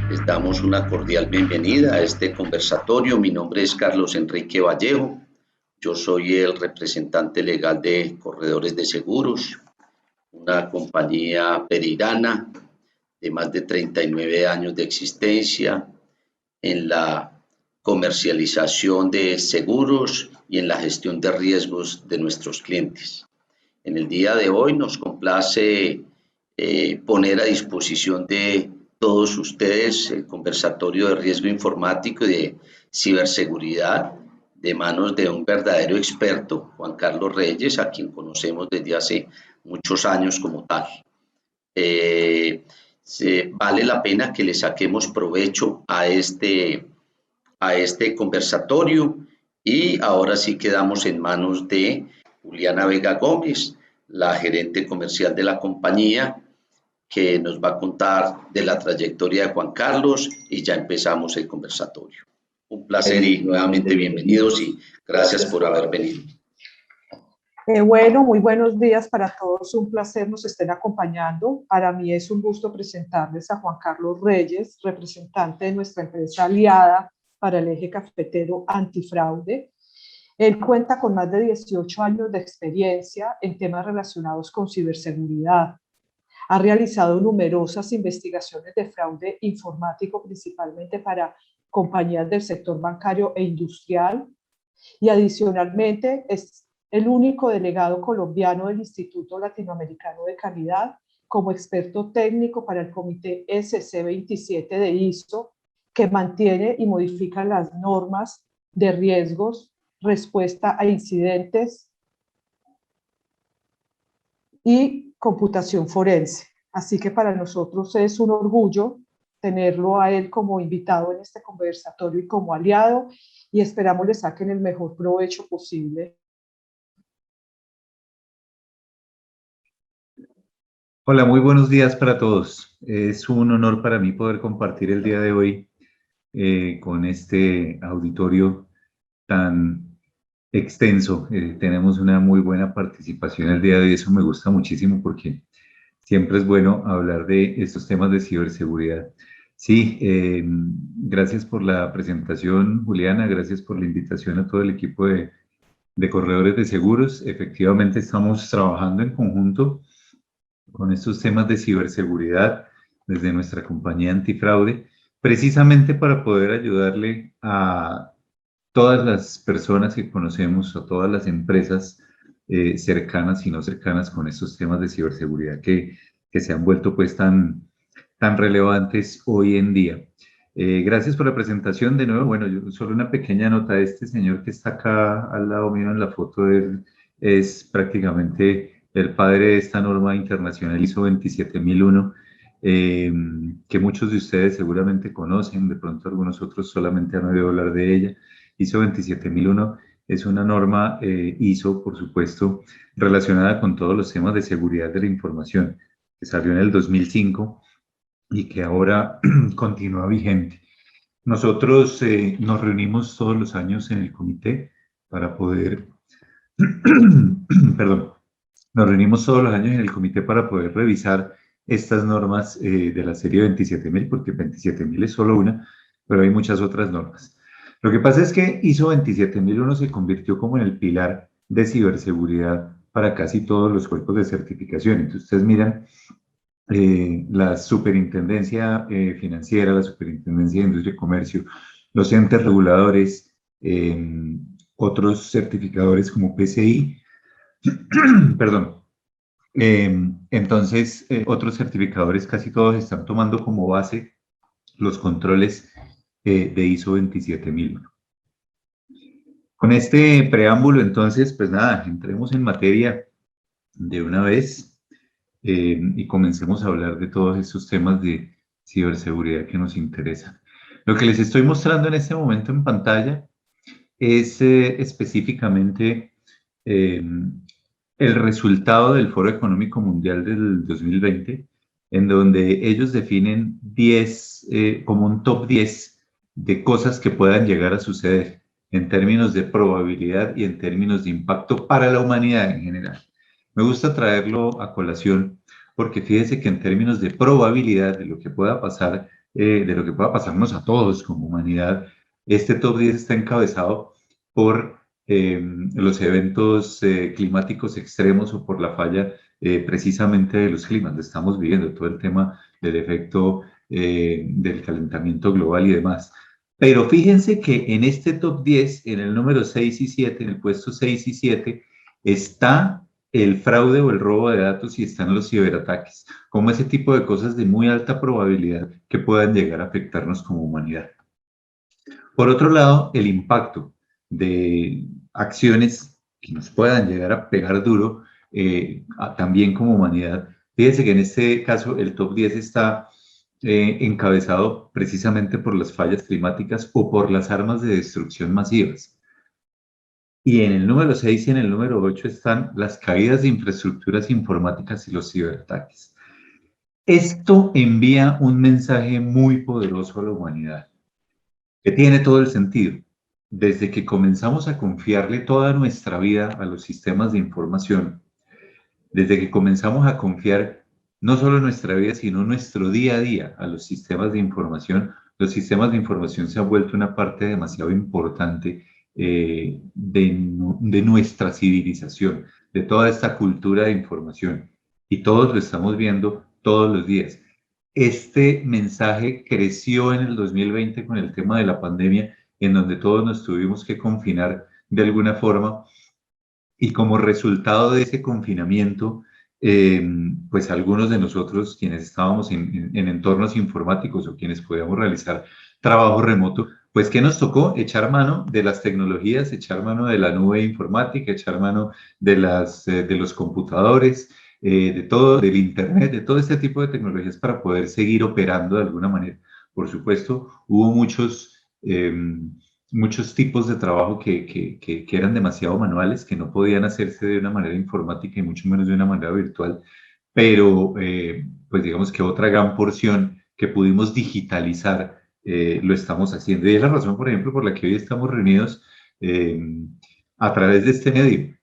Les damos una cordial bienvenida a este conversatorio. Mi nombre es Carlos Enrique Vallejo. Yo soy el representante legal de Corredores de Seguros, una compañía pereirana de más de 39 años de existencia en la comercialización de seguros y en la gestión de riesgos de nuestros clientes. En el día de hoy nos complace poner a disposición de todos ustedes el conversatorio de riesgo informático y de ciberseguridad de manos de un verdadero experto, Juan Carlos Reyes, a quien conocemos desde hace muchos años como tal. Vale la pena que le saquemos provecho a este conversatorio y ahora sí quedamos en manos de Juliana Vega Gómez, la gerente comercial de la compañía, que nos va a contar de la trayectoria de Juan Carlos y ya empezamos el conversatorio. Un placer y nuevamente bienvenidos y gracias por haber venido. Bueno, muy buenos días para todos, un placer nos estén acompañando. Para mí es un gusto presentarles a Juan Carlos Reyes, representante de nuestra empresa aliada para el eje cafetero Antifraude. Él cuenta con más de 18 años de experiencia en temas relacionados con ciberseguridad. Ha realizado numerosas investigaciones de fraude informático, principalmente para compañías del sector bancario e industrial, y adicionalmente es el único delegado colombiano del Instituto Latinoamericano de Calidad como experto técnico para el Comité SC27 de ISO, que mantiene y modifica las normas de riesgos, respuesta a incidentes y computación forense. Así que para nosotros es un orgullo tenerlo a él como invitado en este conversatorio y como aliado, y esperamos le saquen el mejor provecho posible. Hola, muy buenos días para todos. Es un honor para mí poder compartir el día de hoy con este auditorio tan extenso. Tenemos una muy buena participación el día de hoy, eso me gusta muchísimo porque siempre es bueno hablar de estos temas de ciberseguridad. Sí, gracias por la presentación, Juliana, gracias por la invitación a todo el equipo de Corredores de Seguros. Efectivamente estamos trabajando en conjunto con estos temas de ciberseguridad desde nuestra compañía Antifraude, precisamente para poder ayudarle a todas las personas que conocemos, a todas las empresas cercanas y no cercanas con estos temas de ciberseguridad que se han vuelto pues tan relevantes hoy en día. Gracias por la presentación de nuevo. Bueno, yo solo una pequeña nota. Este señor que está acá al lado mío en la foto, él es prácticamente el padre de esta norma internacional ISO 27001, que muchos de ustedes seguramente conocen, de pronto algunos otros solamente han oído hablar de ella. ISO 27001 es una norma ISO, por supuesto, relacionada con todos los temas de seguridad de la información, que salió en el 2005 y que ahora continúa vigente. Nosotros nos reunimos todos los años en el comité para poder, perdón, nos reunimos todos los años en el comité para poder revisar estas normas de la serie 27000, porque 27000 es solo una, pero hay muchas otras normas. Lo que pasa es que ISO 27001 se convirtió como en el pilar de ciberseguridad para casi todos los cuerpos de certificación. Entonces ustedes miran la Superintendencia Financiera, la Superintendencia de Industria y Comercio, los entes reguladores, otros certificadores como PCI, perdón. Entonces, otros certificadores, casi todos están tomando como base los controles de ISO 27001. Con este preámbulo, entonces, pues nada, entremos en materia de una vez. Y comencemos a hablar de todos estos temas de ciberseguridad que nos interesan. Lo que les estoy mostrando en este momento en pantalla es específicamente el resultado del Foro Económico Mundial del 2020, en donde ellos definen 10, como un top 10 de cosas que puedan llegar a suceder en términos de probabilidad y en términos de impacto para la humanidad en general. Me gusta traerlo a colación porque fíjese que en términos de probabilidad de lo que pueda pasar, de lo que pueda pasarnos a todos como humanidad, este top 10 está encabezado por los eventos climáticos extremos o por la falla precisamente de los climas. Lo estamos viviendo, todo el tema del efecto del calentamiento global y demás. Pero fíjense que en este top 10, en el número 6 y 7, en el puesto 6 y 7, está el fraude o el robo de datos y están los ciberataques, como ese tipo de cosas de muy alta probabilidad que puedan llegar a afectarnos como humanidad. Por otro lado, el impacto de acciones que nos puedan llegar a pegar duro también como humanidad. Fíjense que en este caso el top 10 está encabezado precisamente por las fallas climáticas o por las armas de destrucción masivas. Y en el número 6 y en el número 8 están las caídas de infraestructuras informáticas y los ciberataques. Esto envía un mensaje muy poderoso a la humanidad, que tiene todo el sentido. Desde que comenzamos a confiarle toda nuestra vida a los sistemas de información, desde que comenzamos a confiar no solo nuestra vida, sino nuestro día a día a los sistemas de información, los sistemas de información se han vuelto una parte demasiado importante de nuestra civilización, de toda esta cultura de información. Y todos lo estamos viendo todos los días. Este mensaje creció en el 2020 con el tema de la pandemia, en donde todos nos tuvimos que confinar de alguna forma y como resultado de ese confinamiento, pues algunos de nosotros quienes estábamos en entornos informáticos o quienes podíamos realizar trabajo remoto, pues ¿qué nos tocó? Echar mano de las tecnologías, echar mano de la nube informática, echar mano de los computadores, de todo, del internet, de todo este tipo de tecnologías para poder seguir operando de alguna manera. Por supuesto, hubo muchos tipos de trabajo que eran demasiado manuales, que no podían hacerse de una manera informática y mucho menos de una manera virtual, pero pues digamos que otra gran porción que pudimos digitalizar lo estamos haciendo. Y es la razón, por ejemplo, por la que hoy estamos reunidos eh, a través de este medio.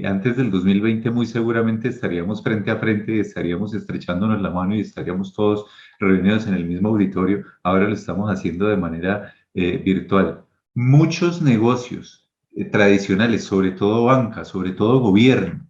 Antes del 2020 muy seguramente estaríamos frente a frente, estaríamos estrechándonos la mano y estaríamos todos reunidos en el mismo auditorio. Ahora lo estamos haciendo de manera virtual. Muchos negocios tradicionales, sobre todo banca, sobre todo gobierno,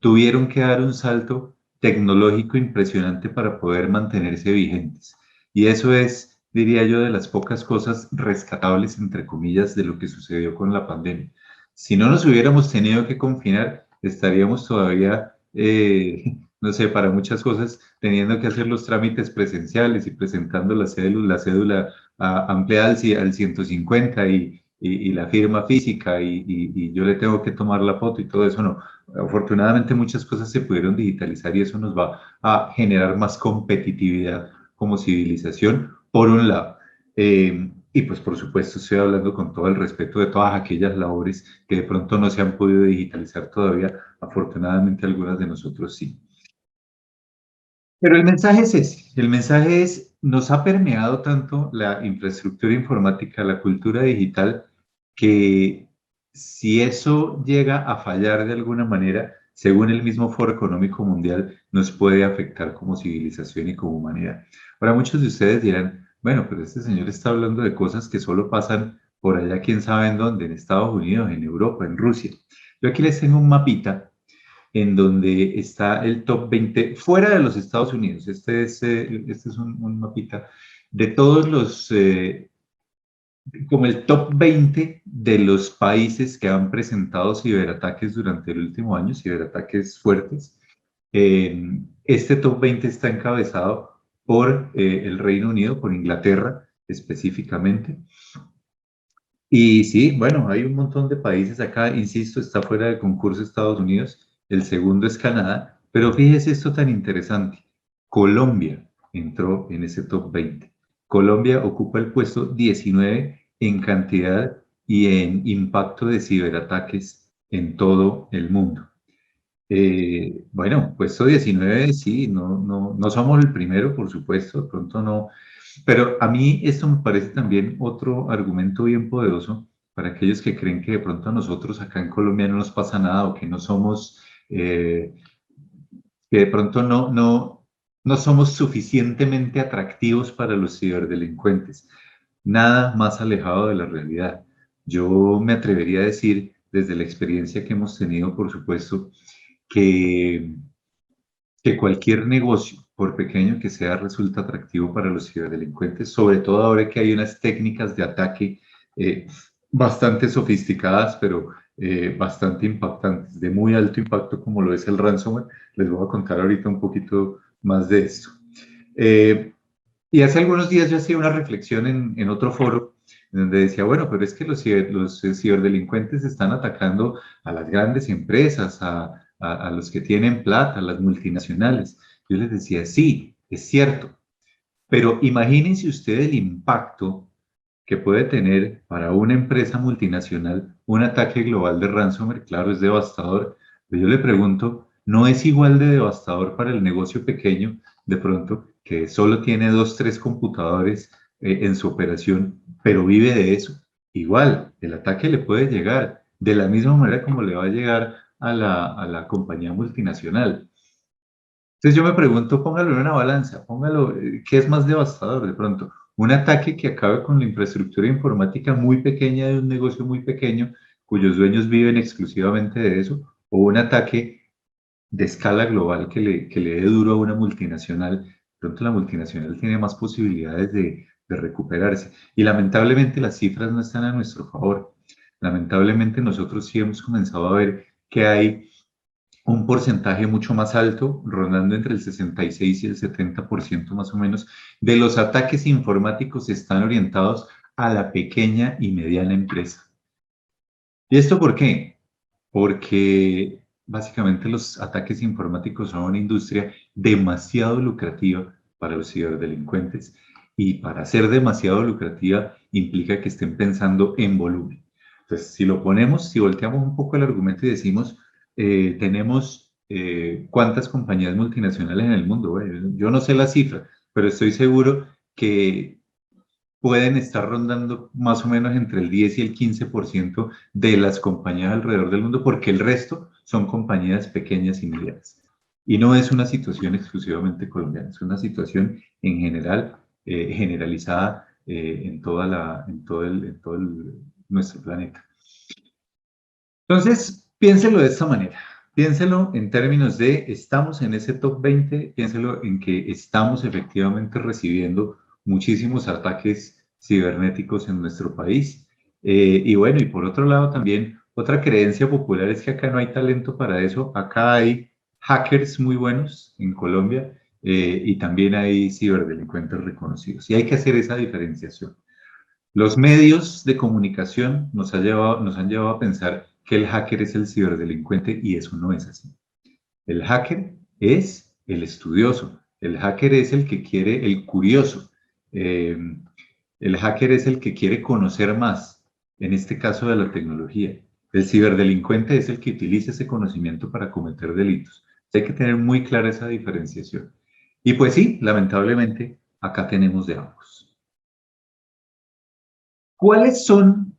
tuvieron que dar un salto tecnológico impresionante para poder mantenerse vigentes. Y eso es, diría yo, de las pocas cosas rescatables, entre comillas, de lo que sucedió con la pandemia. Si no nos hubiéramos tenido que confinar, estaríamos todavía, no sé, para muchas cosas, teniendo que hacer los trámites presenciales y presentando la cédula ampliada al 150 y la firma física y yo le tengo que tomar la foto y todo eso, no. Afortunadamente muchas cosas se pudieron digitalizar y eso nos va a generar más competitividad como civilización, por un lado. Y pues por supuesto estoy hablando con todo el respeto de todas aquellas labores que de pronto no se han podido digitalizar todavía, afortunadamente algunas de nosotros sí. Pero el mensaje es ese, el mensaje es, nos ha permeado tanto la infraestructura informática, la cultura digital, que si eso llega a fallar de alguna manera, según el mismo Foro Económico Mundial, nos puede afectar como civilización y como humanidad. Ahora muchos de ustedes dirán, bueno, pero este señor está hablando de cosas que solo pasan por allá, quién sabe en dónde, en Estados Unidos, en Europa, en Rusia. Yo aquí les tengo un mapita en donde está el top 20 fuera de los Estados Unidos. Este es un mapita de todos los, como el top 20 de los países que han presentado ciberataques durante el último año, ciberataques fuertes. Este top 20 está encabezado por el Reino Unido, por Inglaterra específicamente. Y sí, bueno, hay un montón de países acá, insisto, está fuera del concurso Estados Unidos, el segundo es Canadá, pero fíjese esto tan interesante, Colombia entró en ese top 20. Colombia ocupa el puesto 19 en cantidad y en impacto de ciberataques en todo el mundo. Bueno, puesto 19, sí, no somos el primero, por supuesto, de pronto no, pero a mí esto me parece también otro argumento bien poderoso para aquellos que creen que de pronto a nosotros acá en Colombia no nos pasa nada o que no somos que de pronto no somos suficientemente atractivos para los ciberdelincuentes. Nada más alejado de la realidad. Yo me atrevería a decir, desde la experiencia que hemos tenido, por supuesto, que, que cualquier negocio, por pequeño que sea, resulta atractivo para los ciberdelincuentes, sobre todo ahora que hay unas técnicas de ataque bastante sofisticadas, pero bastante impactantes, de muy alto impacto, como lo es el ransomware. Les voy a contar ahorita un poquito más de esto. Y hace algunos días yo hacía una reflexión en otro foro, en donde decía, bueno, pero es que los ciberdelincuentes están atacando a las grandes empresas, a los que tienen plata, a las multinacionales. Yo les decía, sí, es cierto, pero imagínense usted el impacto que puede tener para una empresa multinacional un ataque global de ransomware. Claro, es devastador, pero yo le pregunto, ¿no es igual de devastador para el negocio pequeño, de pronto, que solo tiene 2, 3 computadores en su operación, pero vive de eso? Igual, el ataque le puede llegar de la misma manera como le va a llegar a la compañía multinacional. Entonces yo me pregunto, póngalo en una balanza, póngalo, ¿qué es más devastador de pronto? Un ataque que acabe con la infraestructura informática muy pequeña de un negocio muy pequeño, cuyos dueños viven exclusivamente de eso, o un ataque de escala global que le dé duro a una multinacional. De pronto la multinacional tiene más posibilidades de recuperarse. Y lamentablemente las cifras no están a nuestro favor. Lamentablemente nosotros sí hemos comenzado a ver que hay un porcentaje mucho más alto, rondando entre el 66 y el 70% más o menos, de los ataques informáticos están orientados a la pequeña y mediana empresa. ¿Y esto por qué? Porque básicamente los ataques informáticos son una industria demasiado lucrativa para los ciberdelincuentes, y para ser demasiado lucrativa implica que estén pensando en volumen. Entonces, si lo ponemos, si volteamos un poco el argumento y decimos, tenemos cuántas compañías multinacionales en el mundo. Bueno, yo no sé la cifra, pero estoy seguro que pueden estar rondando más o menos entre el 10 y el 15% de las compañías alrededor del mundo, porque el resto son compañías pequeñas y medianas. Y no es una situación exclusivamente colombiana, es una situación en general, generalizada en todo nuestro planeta. Entonces, piénselo de esta manera. Piénselo en términos de estamos en ese top 20, piénselo en que estamos efectivamente recibiendo muchísimos ataques cibernéticos en nuestro país. Y bueno, y por otro lado también, otra creencia popular es que acá no hay talento para eso. Acá hay hackers muy buenos en Colombia, y también hay ciberdelincuentes reconocidos. Y hay que hacer esa diferenciación. Los medios de comunicación nos han llevado a pensar que el hacker es el ciberdelincuente, y eso no es así. El hacker es el estudioso, el hacker es el que quiere, el curioso, el hacker es el que quiere conocer más, en este caso de la tecnología. El ciberdelincuente es el que utiliza ese conocimiento para cometer delitos. Hay que tener muy clara esa diferenciación. Y pues sí, lamentablemente, acá tenemos de ambos. ¿Cuáles son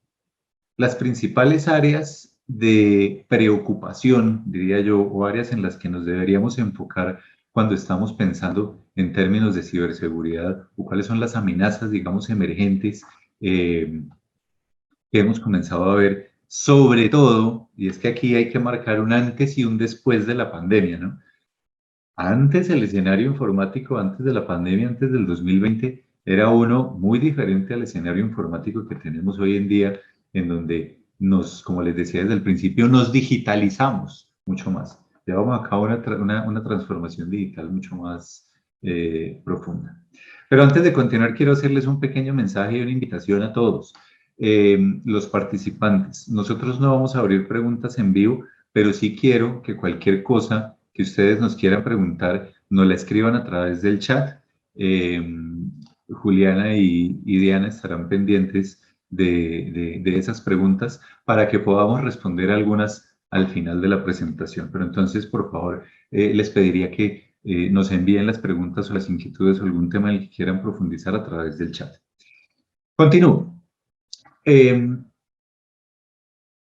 las principales áreas de preocupación, diría yo, o áreas en las que nos deberíamos enfocar cuando estamos pensando en términos de ciberseguridad, o cuáles son las amenazas, digamos, emergentes que hemos comenzado a ver, sobre todo, y es que aquí hay que marcar un antes y un después de la pandemia, ¿no? Antes el escenario informático, antes de la pandemia, antes del 2020, era uno muy diferente al escenario informático que tenemos hoy en día, en donde como les decía desde el principio, nos digitalizamos mucho más. Llevamos a cabo una transformación digital mucho más profunda. Pero antes de continuar, quiero hacerles un pequeño mensaje y una invitación a todos. Los participantes, nosotros no vamos a abrir preguntas en vivo, pero sí quiero que cualquier cosa que ustedes nos quieran preguntar, nos la escriban a través del chat. Juliana y Diana estarán pendientes de esas preguntas para que podamos responder algunas al final de la presentación. Pero entonces, por favor, les pediría que nos envíen las preguntas o las inquietudes o algún tema en el que quieran profundizar a través del chat. Continúo.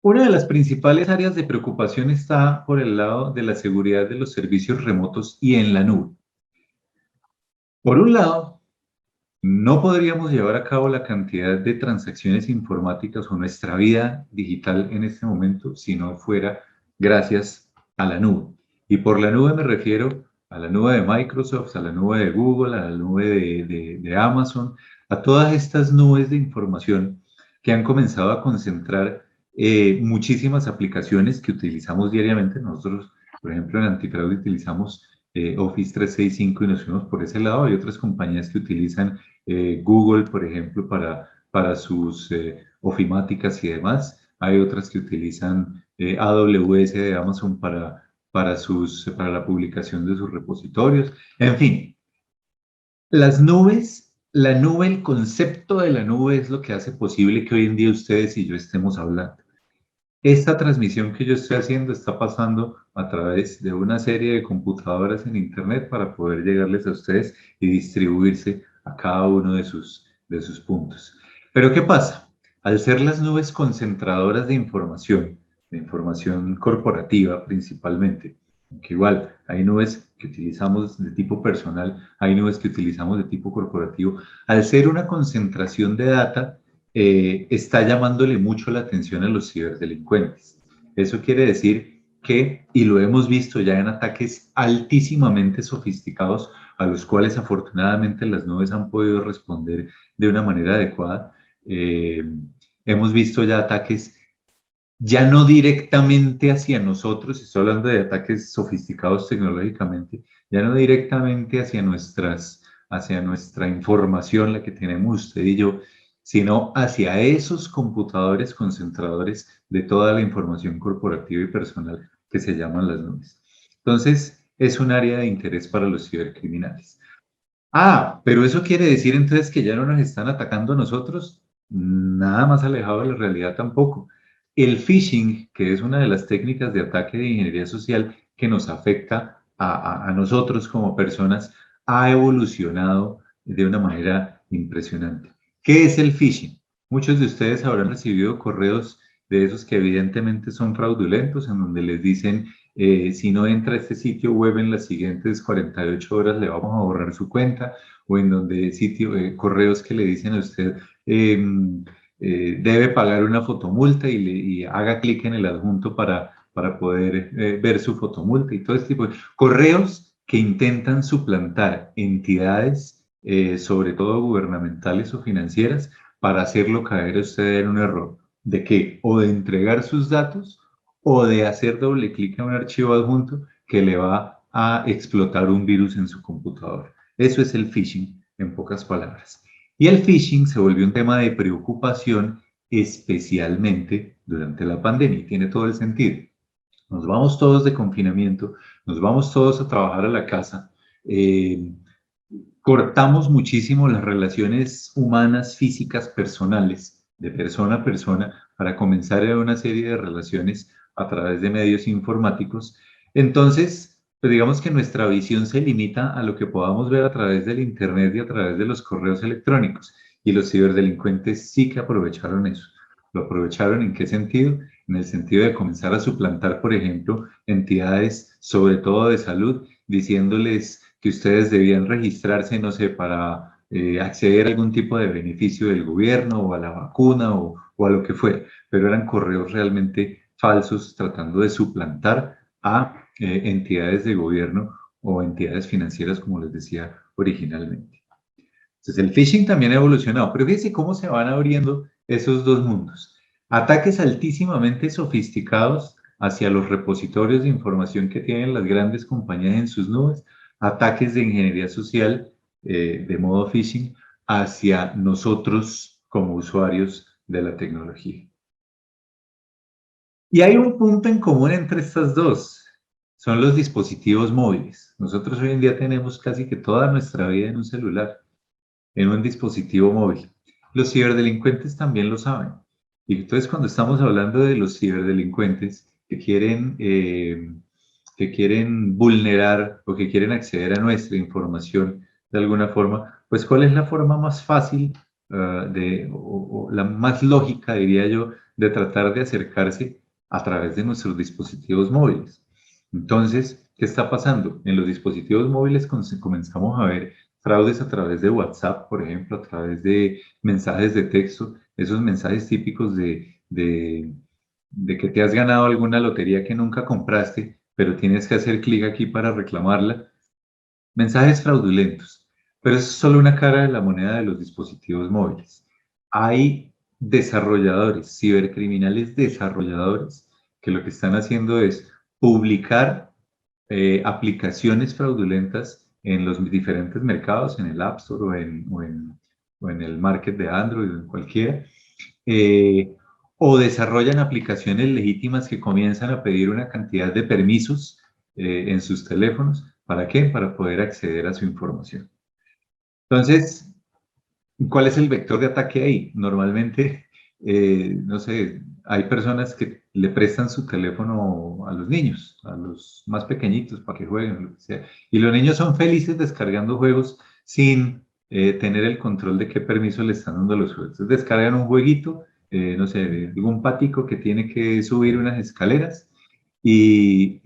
Una de las principales áreas de preocupación está por el lado de la seguridad de los servicios remotos y en la nube. Por un lado, no podríamos llevar a cabo la cantidad de transacciones informáticas o nuestra vida digital en este momento si no fuera gracias a la nube. Y por la nube me refiero a la nube de Microsoft, a la nube de Google, a la nube de Amazon, a todas estas nubes de información que han comenzado a concentrar muchísimas aplicaciones que utilizamos diariamente. Nosotros, por ejemplo, en Antifraude utilizamos Office 365 y nos fuimos por ese lado. Hay otras compañías que utilizan Google, por ejemplo, para sus ofimáticas y demás. Hay otras que utilizan AWS de Amazon para la publicación de sus repositorios. En fin, las nubes, la nube, el concepto de la nube es lo que hace posible que hoy en día ustedes y yo estemos hablando. Esta transmisión que yo estoy haciendo está pasando a través de una serie de computadoras en Internet para poder llegarles a ustedes y distribuirse a cada uno de sus puntos. Pero ¿qué pasa? Al ser las nubes concentradoras de información corporativa principalmente, que igual hay nubes que utilizamos de tipo personal, hay nubes que utilizamos de tipo corporativo, al ser una concentración de data, está llamándole mucho la atención a los ciberdelincuentes. Eso quiere decir que, y lo hemos visto ya en ataques altísimamente sofisticados, a los cuales afortunadamente las nubes han podido responder de una manera adecuada, hemos visto ya ataques ya no directamente hacia nosotros, estoy hablando de ataques sofisticados tecnológicamente, ya no directamente hacia nuestra información, la que tenemos usted y yo, sino hacia esos computadores concentradores de toda la información corporativa y personal que se llaman las nubes. Entonces, es un área de interés para los cibercriminales. Ah, pero eso quiere decir entonces que ya no nos están atacando a nosotros. Nada más alejado de la realidad tampoco. El phishing, que es una de las técnicas de ataque de ingeniería social que nos afecta a nosotros como personas, ha evolucionado de una manera impresionante. ¿Qué es el phishing? Muchos de ustedes habrán recibido correos de esos que evidentemente son fraudulentos, en donde les dicen, si no entra a este sitio web en las siguientes 48 horas, le vamos a borrar su cuenta, o en donde correos que le dicen a usted, debe pagar una fotomulta y haga clic en el adjunto para poder ver su fotomulta y todo este tipo de correos que intentan suplantar entidades, sobre todo gubernamentales o financieras, para hacerlo caer a usted en un error. ¿De qué? O de entregar sus datos o de hacer doble clic en un archivo adjunto que le va a explotar un virus en su computador. Eso es el phishing, en pocas palabras. Y el phishing se volvió un tema de preocupación, especialmente durante la pandemia, y tiene todo el sentido. Nos vamos todos de confinamiento, nos vamos todos a trabajar a la casa, cortamos muchísimo las relaciones humanas, físicas, personales, de persona a persona, para comenzar una serie de relaciones a través de medios informáticos. Entonces, pues digamos que nuestra visión se limita a lo que podamos ver a través del Internet y a través de los correos electrónicos. Y los ciberdelincuentes sí que aprovecharon eso. ¿Lo aprovecharon en qué sentido? En el sentido de comenzar a suplantar, por ejemplo, entidades, sobre todo de salud, diciéndoles que ustedes debían registrarse, no sé, para acceder a algún tipo de beneficio del gobierno o a la vacuna o a lo que fuera, pero eran correos realmente falsos tratando de suplantar a entidades de gobierno o entidades financieras, como les decía originalmente. Entonces el phishing también ha evolucionado, pero fíjense cómo se van abriendo esos dos mundos. Ataques altísimamente sofisticados hacia los repositorios de información que tienen las grandes compañías en sus nubes, ataques de ingeniería social de modo phishing hacia nosotros como usuarios de la tecnología. Y hay un punto en común entre estas dos, son los dispositivos móviles. Nosotros hoy en día tenemos casi que toda nuestra vida en un celular, en un dispositivo móvil. Los ciberdelincuentes también lo saben. Y entonces cuando estamos hablando de los ciberdelincuentes que quieren vulnerar o que quieren acceder a nuestra información de alguna forma, pues ¿cuál es la forma más fácil, o la más lógica, diría yo, de tratar de acercarse a través de nuestros dispositivos móviles. Entonces, ¿qué está pasando? En los dispositivos móviles comenzamos a ver fraudes a través de WhatsApp, por ejemplo, a través de mensajes de texto, esos mensajes típicos de que te has ganado alguna lotería que nunca compraste, pero tienes que hacer clic aquí para reclamarla. Mensajes fraudulentos, pero es solo una cara de la moneda de los dispositivos móviles. Hay desarrolladores, cibercriminales desarrolladores, que lo que están haciendo es publicar aplicaciones fraudulentas en los diferentes mercados, en el App Store o en el market de Android o en cualquiera, eh, o desarrollan aplicaciones legítimas que comienzan a pedir una cantidad de permisos en sus teléfonos. ¿Para qué? Para poder acceder a su información. Entonces, ¿cuál es el vector de ataque ahí? Normalmente, no sé, hay personas que le prestan su teléfono a los niños, a los más pequeñitos, para que jueguen, lo que sea. Y los niños son felices descargando juegos sin tener el control de qué permiso le están dando a los juegos. Entonces, descargan un jueguito, no sé, algún patico que tiene que subir unas escaleras y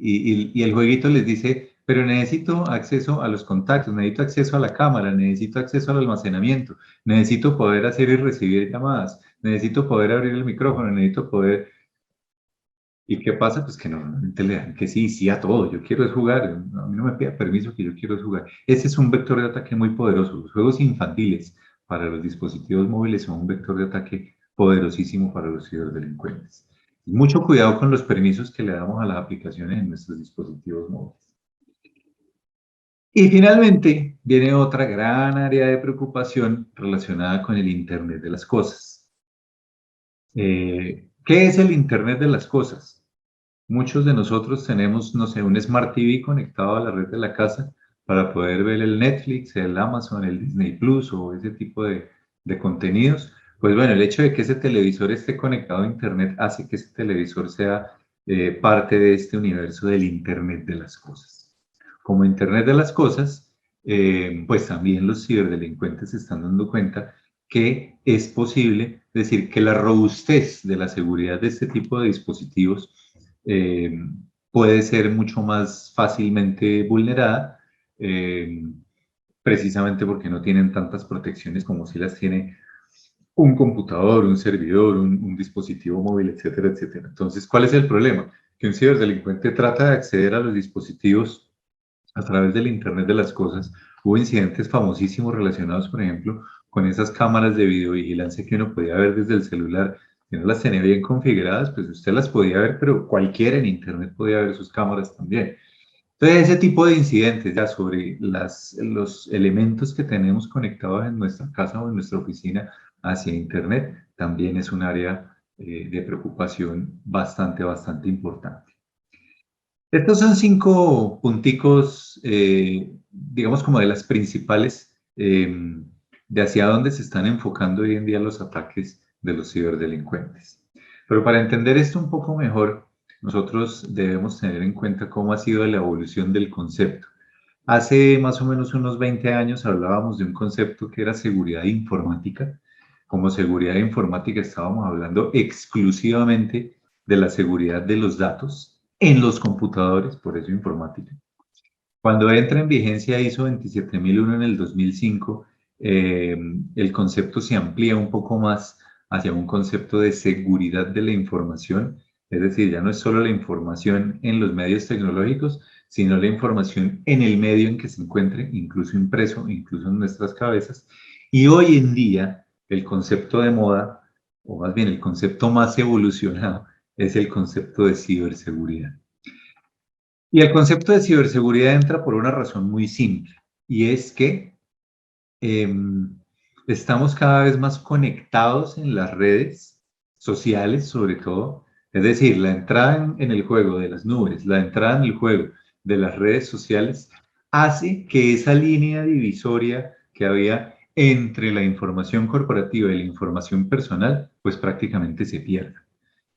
el jueguito les dice, pero necesito acceso a los contactos, necesito acceso a la cámara, necesito acceso al almacenamiento, necesito poder hacer y recibir llamadas, necesito poder abrir el micrófono, necesito poder... ¿Y qué pasa? Pues que normalmente le dan que sí, sí a todo. Yo quiero es jugar, a mí no me pida permiso, que yo quiero es jugar. Ese es un vector de ataque muy poderoso. Los juegos infantiles para los dispositivos móviles son un vector de ataque poderosísimo para los ciberdelincuentes. Mucho cuidado con los permisos que le damos a las aplicaciones en nuestros dispositivos móviles. Y finalmente viene otra gran área de preocupación relacionada con el Internet de las cosas. ¿Qué es el Internet de las cosas? Muchos de nosotros tenemos, no sé, un Smart TV conectado a la red de la casa para poder ver el Netflix, el Amazon, el Disney Plus o ese tipo de contenidos. Pues bueno, el hecho de que ese televisor esté conectado a Internet hace que ese televisor sea parte de este universo del Internet de las cosas. Como Internet de las cosas, pues también los ciberdelincuentes se están dando cuenta que es posible decir que la robustez de la seguridad de este tipo de dispositivos puede ser mucho más fácilmente vulnerada, precisamente porque no tienen tantas protecciones como si las tiene un computador, un servidor, un dispositivo móvil, etcétera, etcétera. Entonces, ¿cuál es el problema? Que un ciberdelincuente trata de acceder a los dispositivos a través del Internet de las cosas. Hubo incidentes famosísimos relacionados, por ejemplo, con esas cámaras de videovigilancia que uno podía ver desde el celular. Si no las tenía bien configuradas, pues usted las podía ver, pero cualquiera en Internet podía ver sus cámaras también. Entonces, ese tipo de incidentes ya sobre los elementos que tenemos conectados en nuestra casa o en nuestra oficina hacia Internet también es un área de preocupación bastante importante. Estos son 5 punticos, digamos, como de las principales de hacia dónde se están enfocando hoy en día los ataques de los ciberdelincuentes. Pero para entender esto un poco mejor, nosotros debemos tener en cuenta cómo ha sido la evolución del concepto. Hace más o menos unos 20 años hablábamos de un concepto que era seguridad informática. Como seguridad informática estábamos hablando exclusivamente de la seguridad de los datos en los computadores, por eso informática. Cuando entra en vigencia ISO 27001 en el 2005, el concepto se amplía un poco más hacia un concepto de seguridad de la información, es decir, ya no es solo la información en los medios tecnológicos, sino la información en el medio en que se encuentre, incluso impreso, incluso en nuestras cabezas. Y hoy en día, el concepto de moda, o más bien el concepto más evolucionado, es el concepto de ciberseguridad. Y el concepto de ciberseguridad entra por una razón muy simple, y es que estamos cada vez más conectados en las redes sociales, sobre todo. Es decir, la entrada en el juego de las nubes, la entrada en el juego de las redes sociales, hace que esa línea divisoria que había entre la información corporativa y la información personal, pues prácticamente se pierda.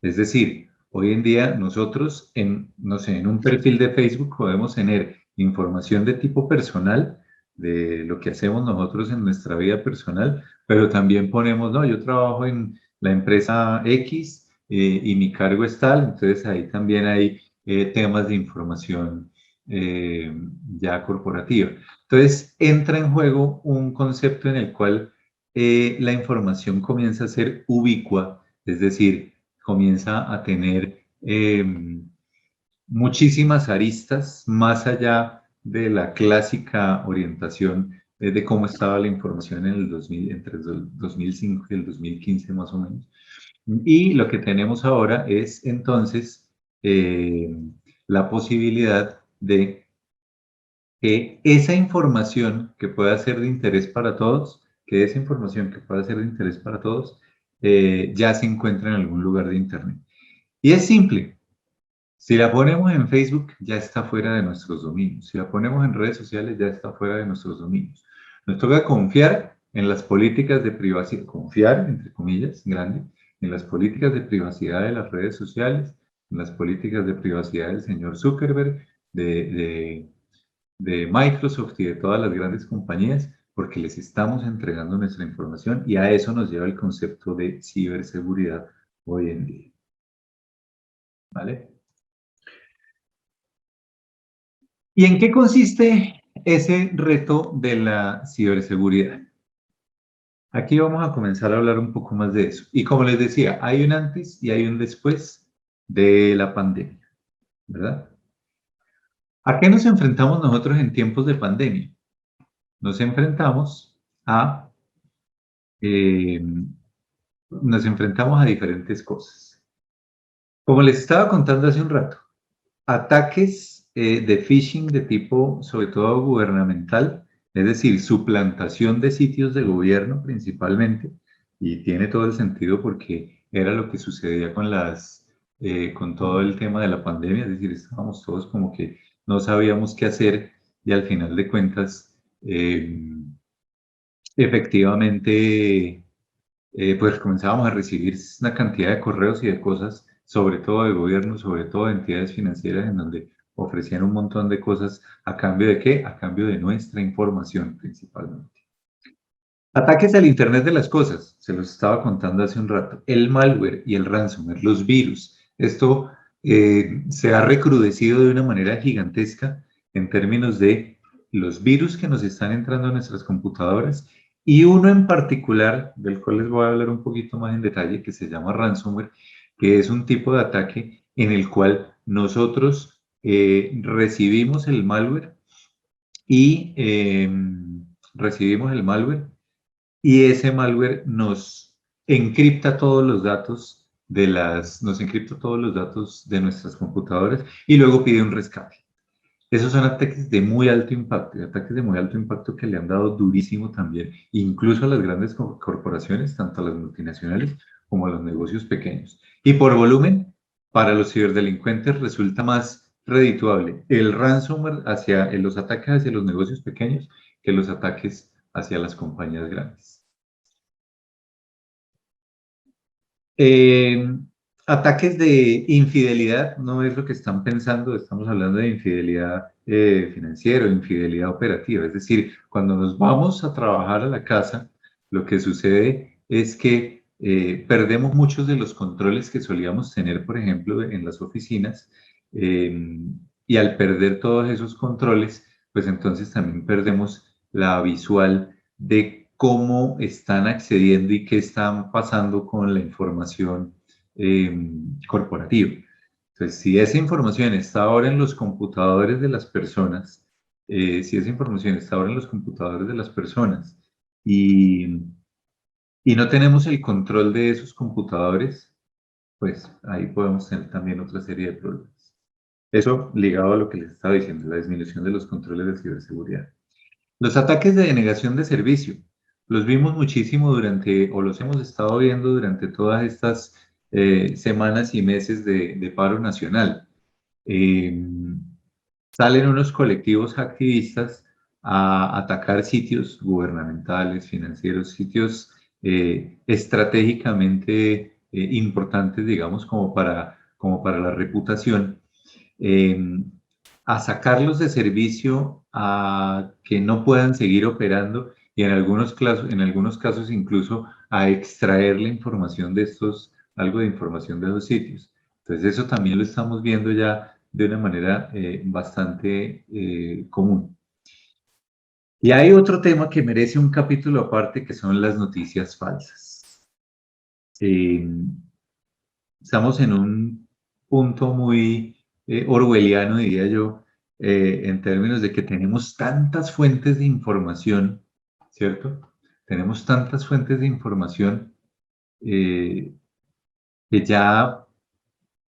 Es decir, hoy en día nosotros no sé, en un perfil de Facebook podemos tener información de tipo personal de lo que hacemos nosotros en nuestra vida personal, pero también ponemos, no, yo trabajo en la empresa X y mi cargo es tal, entonces ahí también hay temas de información ya corporativa. Entonces entra en juego un concepto en el cual la información comienza a ser ubicua, es decir, comienza a tener muchísimas aristas más allá de la clásica orientación de cómo estaba la información en el 2000, entre el 2005 y el 2015 más o menos. Y lo que tenemos ahora es entonces la posibilidad de que esa información que pueda ser de interés para todos, que esa información que pueda ser de interés para todos, ya se encuentra en algún lugar de Internet. Y es simple. Si la ponemos en Facebook, ya está fuera de nuestros dominios. Si la ponemos en redes sociales, ya está fuera de nuestros dominios. Nos toca confiar en las políticas de privacidad, confiar, entre comillas, grande, en las políticas de privacidad de las redes sociales, en las políticas de privacidad del señor Zuckerberg, de Microsoft y de todas las grandes compañías, porque les estamos entregando nuestra información y a eso nos lleva el concepto de ciberseguridad hoy en día. ¿Vale? ¿Y en qué consiste ese reto de la ciberseguridad? Aquí vamos a comenzar a hablar un poco más de eso. Y como les decía, hay un antes y hay un después de la pandemia, ¿verdad? ¿A qué nos enfrentamos nosotros en tiempos de pandemia? Nos enfrentamos a, eh, nos enfrentamos a diferentes cosas. Como les estaba contando hace un rato, ataques de phishing de tipo, sobre todo gubernamental, es decir, suplantación de sitios de gobierno principalmente, y tiene todo el sentido porque era lo que sucedía con todo el tema de la pandemia, es decir, estábamos todos como que no sabíamos qué hacer y al final de cuentas, efectivamente, pues comenzábamos a recibir una cantidad de correos y de cosas, sobre todo de gobierno, sobre todo de entidades financieras, en donde ofrecían un montón de cosas a cambio de ¿qué? A cambio de nuestra información principalmente. Ataques al Internet de las cosas, se los estaba contando hace un rato. El malware y el ransomware, los virus. Esto se ha recrudecido de una manera gigantesca en términos de los virus que nos están entrando a nuestras computadoras y uno en particular, del cual les voy a hablar un poquito más en detalle, que se llama ransomware, que es un tipo de ataque en el cual nosotros recibimos el malware y ese malware nos encripta todos los datos de nuestras computadoras y luego pide un rescate. Esos son ataques de muy alto impacto que le han dado durísimo también, incluso a las grandes corporaciones, tanto a las multinacionales como a los negocios pequeños. Y por volumen, para los ciberdelincuentes resulta más redituable el ransomware los ataques hacia los negocios pequeños que los ataques hacia las compañías grandes. Ataques de infidelidad no es lo que están pensando, estamos hablando de infidelidad financiera, infidelidad operativa, es decir, cuando nos vamos a trabajar a la casa, lo que sucede es que perdemos muchos de los controles que solíamos tener, por ejemplo, en las oficinas, y al perder todos esos controles, pues entonces también perdemos la visual de cómo están accediendo y qué están pasando con la información corporativa. Entonces, si esa información está ahora en los computadores de las personas, y no tenemos el control de esos computadores, pues ahí podemos tener también otra serie de problemas. Eso ligado a lo que les estaba diciendo, la disminución de los controles de ciberseguridad. Los ataques de denegación de servicio, los vimos muchísimo los hemos estado viendo durante todas estas semanas y meses de paro nacional. Salen unos colectivos activistas a atacar sitios gubernamentales, financieros, sitios estratégicamente importantes, digamos, como para la reputación. a sacarlos de servicio, a que no puedan seguir operando y en algunos casos incluso a extraer la información de algo de información de los sitios. Entonces eso también lo estamos viendo ya de una manera bastante común. Y hay otro tema que merece un capítulo aparte, que son las noticias falsas. Estamos en un punto muy orwelliano, diría yo, en términos de que tenemos tantas fuentes de información, ¿cierto? Tenemos tantas fuentes de información que ya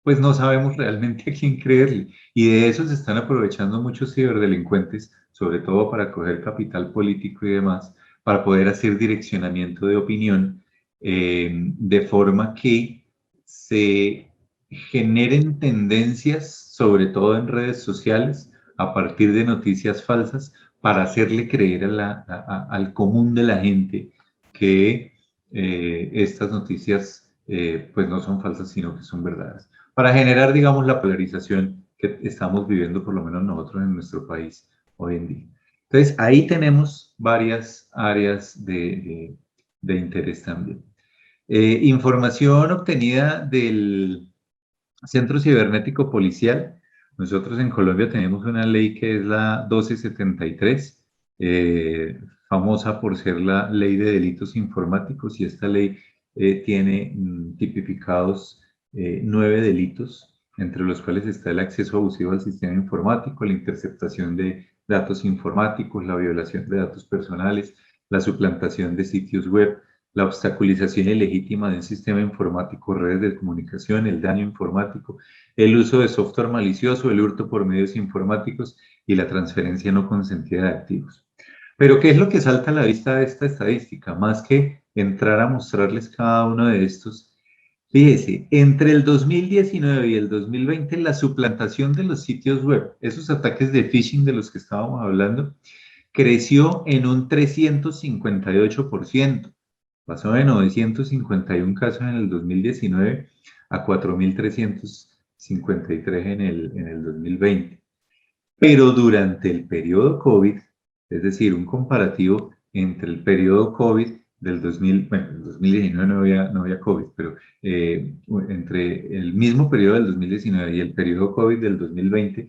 pues no sabemos realmente a quién creerle. Y de eso se están aprovechando muchos ciberdelincuentes, sobre todo para coger capital político y demás, para poder hacer direccionamiento de opinión, de forma que se generen tendencias, sobre todo en redes sociales, a partir de noticias falsas, para hacerle creer al común de la gente que estas noticias pues no son falsas, sino que son verdaderas para generar, digamos, la polarización que estamos viviendo, por lo menos nosotros en nuestro país hoy en día. Entonces, ahí tenemos varias áreas de interés también. Información obtenida del Centro Cibernético Policial. Nosotros en Colombia tenemos una ley que es la 1273, famosa por ser la ley de delitos informáticos, y esta ley tiene tipificados 9 delitos, entre los cuales está el acceso abusivo al sistema informático, la interceptación de datos informáticos, la violación de datos personales, la suplantación de sitios web, la obstaculización ilegítima de un sistema informático, redes de comunicación, el daño informático, el uso de software malicioso, el hurto por medios informáticos y la transferencia no consentida de activos. Pero ¿qué es lo que salta a la vista de esta estadística? Más que entrar a mostrarles cada uno de estos, fíjese, entre el 2019 y el 2020, la suplantación de los sitios web, esos ataques de phishing de los que estábamos hablando, creció en un 358%. Pasó de 951 casos en el 2019 a 4.353 en el 2020. Pero durante el periodo COVID, es decir, un comparativo entre el periodo COVID del 2019 no había COVID, pero entre el mismo periodo del 2019 y el periodo COVID del 2020,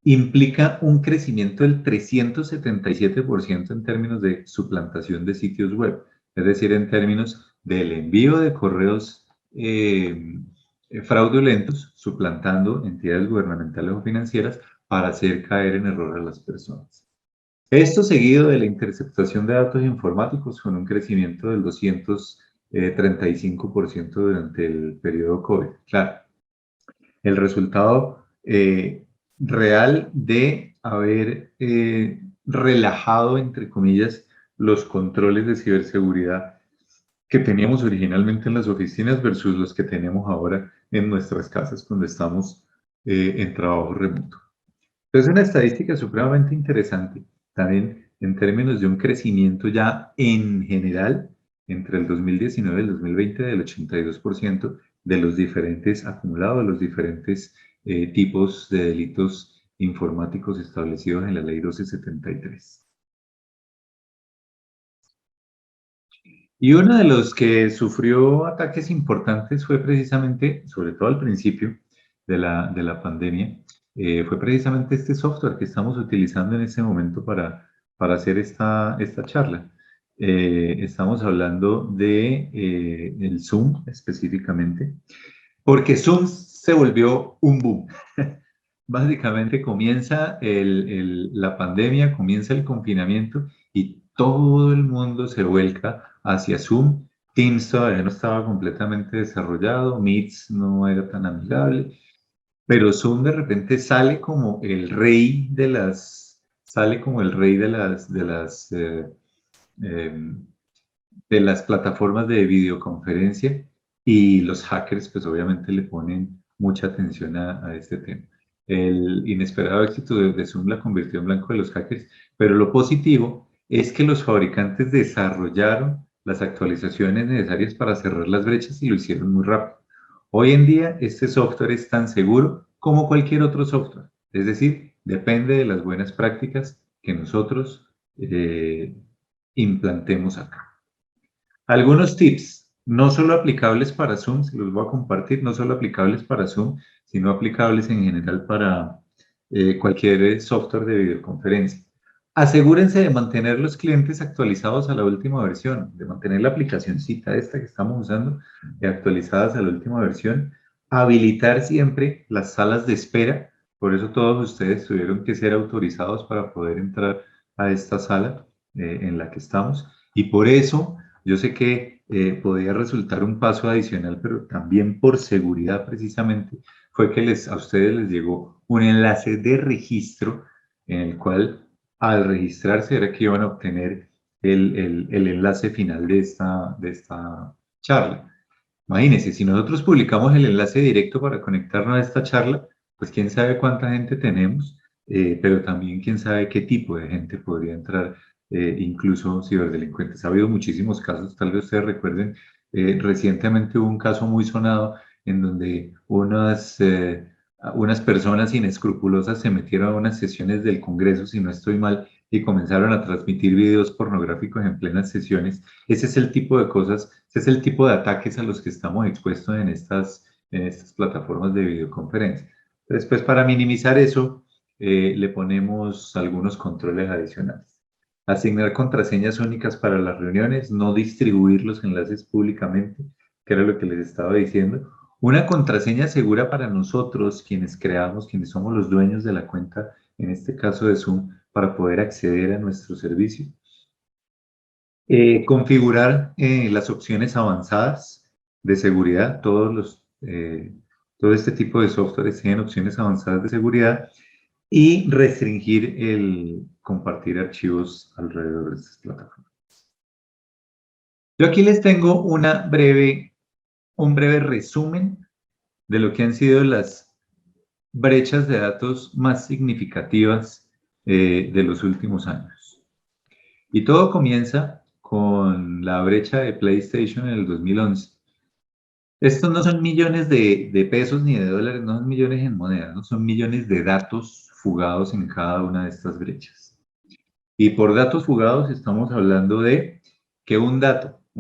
implica un crecimiento del 377% en términos de suplantación de sitios web, es decir, en términos del envío de correos fraudulentos, suplantando entidades gubernamentales o financieras para hacer caer en error a las personas. Esto seguido de la interceptación de datos informáticos con un crecimiento del 235% durante el periodo COVID. Claro, el resultado real de haber relajado, entre comillas, los controles de ciberseguridad que teníamos originalmente en las oficinas versus los que tenemos ahora en nuestras casas cuando estamos en trabajo remoto. Es una estadística supremamente interesante, también en términos de un crecimiento ya en general entre el 2019 y el 2020 del 82% de los diferentes acumulados, los diferentes tipos de delitos informáticos establecidos en la ley 1273. Y uno de los que sufrió ataques importantes fue precisamente, sobre todo al principio de la pandemia, fue precisamente este software que estamos utilizando en este momento para hacer esta charla. Estamos hablando de el Zoom específicamente, porque Zoom se volvió un boom. Básicamente comienza la pandemia, comienza el confinamiento y todo el mundo se vuelca hacia Zoom. Teams todavía no estaba completamente desarrollado, Meets no era tan amigable, pero Zoom de repente sale como el rey de las plataformas de videoconferencia, y los hackers pues obviamente le ponen mucha atención a este tema. El inesperado éxito de Zoom la convirtió en blanco de los hackers, pero lo positivo es que los fabricantes desarrollaron las actualizaciones necesarias para cerrar las brechas y lo hicieron muy rápido. Hoy en día este software es tan seguro como cualquier otro software, es decir, depende de las buenas prácticas que nosotros implantemos acá. Algunos tips, no solo aplicables para Zoom, se los voy a compartir, no solo aplicables para Zoom, sino aplicables en general para cualquier software de videoconferencia. Asegúrense de mantener los clientes actualizados a la última versión, de mantener la aplicacioncita esta que estamos usando actualizadas a la última versión. Habilitar siempre las salas de espera, por eso todos ustedes tuvieron que ser autorizados para poder entrar a esta sala en la que estamos. Y por eso, yo sé que podía resultar un paso adicional, pero también por seguridad precisamente, fue que a ustedes les llegó un enlace de registro en el cual al registrarse era que iban a obtener el enlace final de esta charla. Imagínense, si nosotros publicamos el enlace directo para conectarnos a esta charla, pues quién sabe cuánta gente tenemos, pero también quién sabe qué tipo de gente podría entrar, incluso ciberdelincuentes. Ha habido muchísimos casos, tal vez ustedes recuerden, recientemente hubo un caso muy sonado en donde unas personas inescrupulosas se metieron a unas sesiones del Congreso, si no estoy mal, y comenzaron a transmitir videos pornográficos en plenas sesiones. Ese es el tipo de cosas, ese es el tipo de ataques a los que estamos expuestos en estas plataformas de videoconferencia. Después, para minimizar eso, le ponemos algunos controles adicionales. Asignar contraseñas únicas para las reuniones, no distribuir los enlaces públicamente, que era lo que les estaba diciendo. Una contraseña segura para nosotros, quienes creamos, quienes somos los dueños de la cuenta, en este caso de Zoom, para poder acceder a nuestro servicio. Configurar las opciones avanzadas de seguridad. Todo este tipo de softwares tienen opciones avanzadas de seguridad y restringir el compartir archivos alrededor de estas plataformas. Yo aquí les tengo un breve resumen de lo que han sido las brechas de datos más significativas de los últimos años. Y todo comienza con la brecha de PlayStation en el 2011. Estos no son millones de pesos ni de dólares, no son millones en monedas, ¿no? Son millones de datos fugados en cada una de estas brechas. Y por datos fugados estamos hablando de que un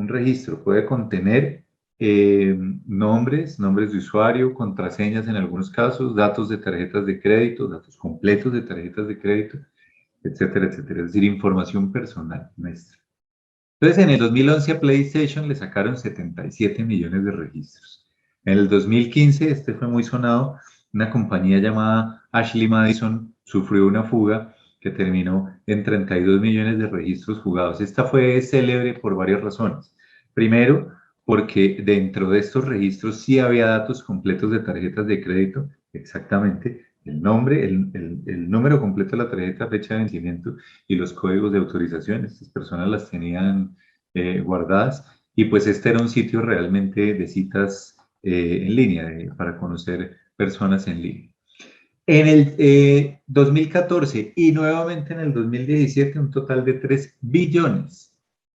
registro puede contener nombres de usuario, contraseñas en algunos casos, datos de tarjetas de crédito, datos completos de tarjetas de crédito, etcétera, etcétera. Es decir, información personal nuestra. Entonces, en el 2011 a PlayStation le sacaron 77 millones de registros. En el 2015, este fue muy sonado, una compañía llamada Ashley Madison sufrió una fuga que terminó en 32 millones de registros fugados. Esta fue célebre por varias razones. Primero, porque dentro de estos registros sí había datos completos de tarjetas de crédito, exactamente, el nombre, el número completo de la tarjeta, fecha de vencimiento y los códigos de autorización. Estas personas las tenían guardadas y pues este era un sitio realmente de citas en línea, para conocer personas en línea. En el 2014 y nuevamente en el 2017, un total de 3 billones